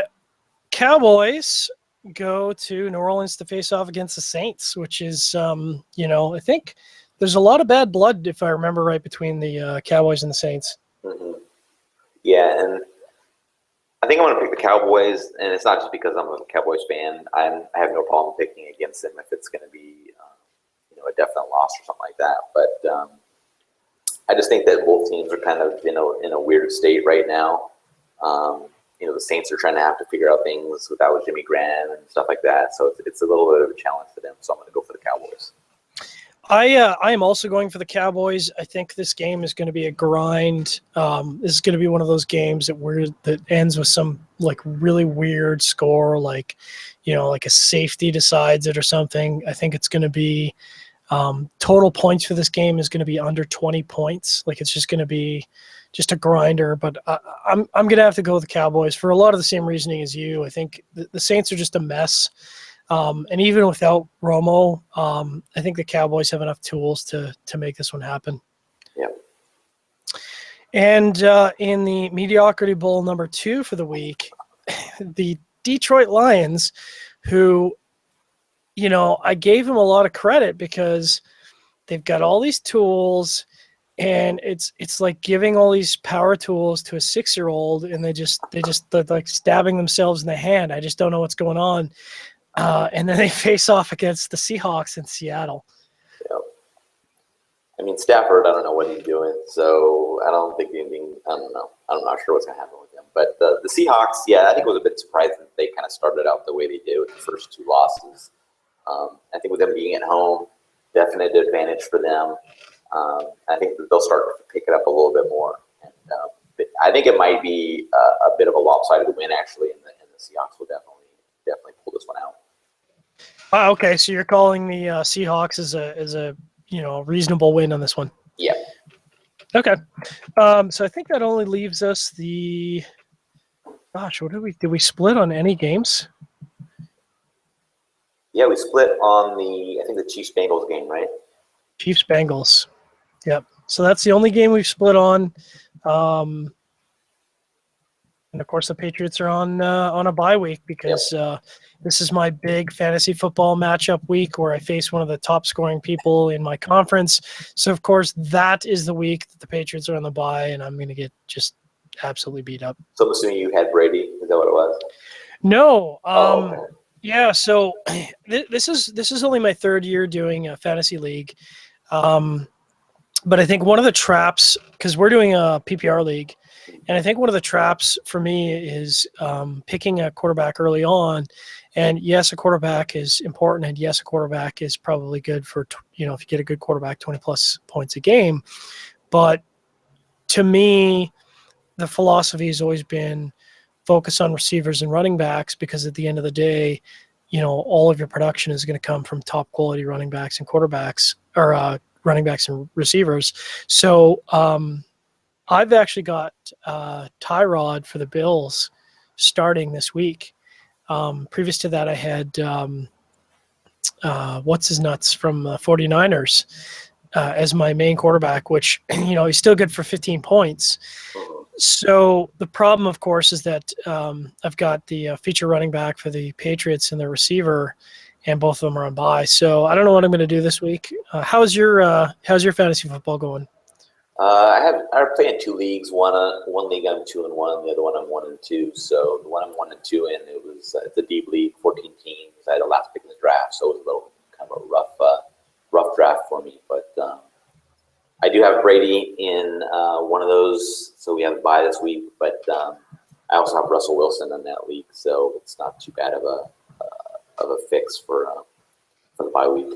Cowboys go to New Orleans to face off against the Saints, which is, I think there's a lot of bad blood, if I remember right, between the Cowboys and the Saints. Mm-hmm. Yeah, and I think I'm going to pick the Cowboys, and it's not just because I'm a Cowboys fan. I have no problem picking against them if it's going to be, a definite loss or something like that. But I just think that both teams are kind of in a weird state right now. The Saints are trying to have to figure out things without Jimmy Graham and stuff like that. So it's a little bit of a challenge for them. So I'm going to go for the Cowboys. I am also going for the Cowboys. I think this game is going to be a grind. This is going to be one of those games that ends with some like really weird score, like a safety decides it or something. I think it's going to be total points for this game is going to be under 20 points. Like it's just going to be just a grinder. But I'm going to have to go with the Cowboys for a lot of the same reasoning as you. I think the Saints are just a mess. And even without Romo, I think the Cowboys have enough tools to make this one happen. Yeah. And in the Mediocrity Bowl number 2 for the week, the Detroit Lions, who, I gave them a lot of credit because they've got all these tools, and it's like giving all these power tools to a 6-year-old, and they're like stabbing themselves in the hand. I just don't know what's going on. And then they face off against the Seahawks in Seattle. Yeah. I mean, Stafford, I don't know what he's doing, so I don't think anything. I don't know. I'm not sure what's going to happen with him. But the Seahawks, I think it was a bit surprising that they kind of started out the way they did with the first 2 losses. I think with them being at home, definite advantage for them. I think that they'll start to pick it up a little bit more. And I think it might be a bit of a lopsided win, actually, and the Seahawks will definitely pull this one out. Okay, so you're calling the Seahawks as a reasonable win on this one. Yeah. Okay. So I think that only leaves us the. Gosh, what did we split on any games? Yeah, we split on the Chiefs Bengals game, right? Chiefs Bengals. Yep. So that's the only game we've split on. And of course, the Patriots are on a bye week because this is my big fantasy football matchup week where I face one of the top scoring people in my conference. So of course, that is the week that the Patriots are on the bye, and I'm going to get just absolutely beat up. So I'm assuming you had Brady. Is that what it was? No. Okay. Yeah. So this is only my third year doing a fantasy league. But I think one of the traps, because we're doing a PPR league, and I think one of the traps for me is picking a quarterback early on. And yes, a quarterback is important, and yes, a quarterback is probably good for, if you get a good quarterback, 20 plus points a game. But to me, the philosophy has always been focus on receivers and running backs, because at the end of the day, all of your production is going to come from top quality running backs and quarterbacks, or running backs and receivers. So I've actually got Tyrod for the Bills starting this week. Previous to that, I had what's his nuts from 49ers as my main quarterback, which, he's still good for 15 points. So the problem, of course, is that I've got the feature running back for the Patriots and the receiver, and both of them are on bye. So I don't know what I'm going to do this week. How's your fantasy football going? I play in two leagues. One league I'm 2-1, the other one I'm 1-2. So the one I'm 1-2 in, it's a deep league, 14 teams. I had the last pick in the draft, so it was a little kind of a rough draft for me. But I do have Brady in one of those, so we have a bye this week. But I also have Russell Wilson in that league, so it's not too bad of a fix for the bye week.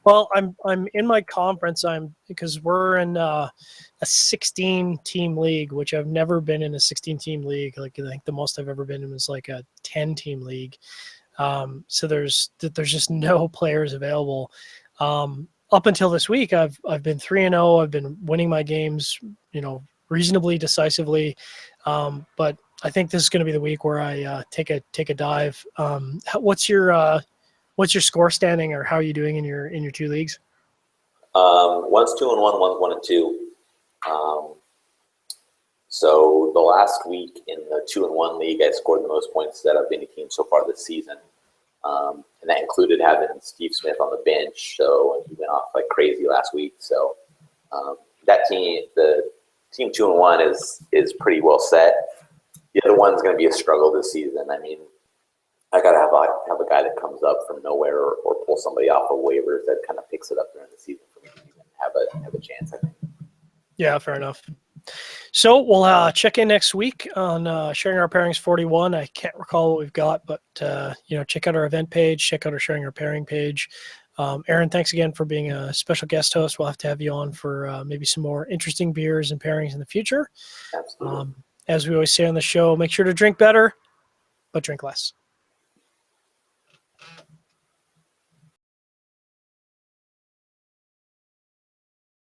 Well, I'm in my conference. Because we're in a 16-team league, which I've never been in a 16-team league. Like, I think the most I've ever been in was like a 10-team league. So there's just no players available. Up until this week, I've been 3-0. I've been winning my games, reasonably decisively. But I think this is going to be the week where I take a dive. What's your score standing, or how are you doing in your two leagues? One's 2-1, one's 1-2. So the last week in the 2-1 league, I scored the most points out of any team so far this season, and that included having Steve Smith on the bench. So he went off like crazy last week. So that team, the team 2-1, is pretty well set. The other one's going to be a struggle this season. I mean, I got to have a guy that comes up from nowhere or pull somebody off of waivers that kind of picks it up during the season for me to even have a chance, I think. Yeah, fair enough. So we'll check in next week on Sharing Our Pairings 41. I can't recall what we've got, but check out our event page, check out our Sharing Our Pairing page. Aaron, thanks again for being a special guest host. We'll have to have you on for maybe some more interesting beers and pairings in the future. Absolutely. As we always say on the show, make sure to drink better, but drink less.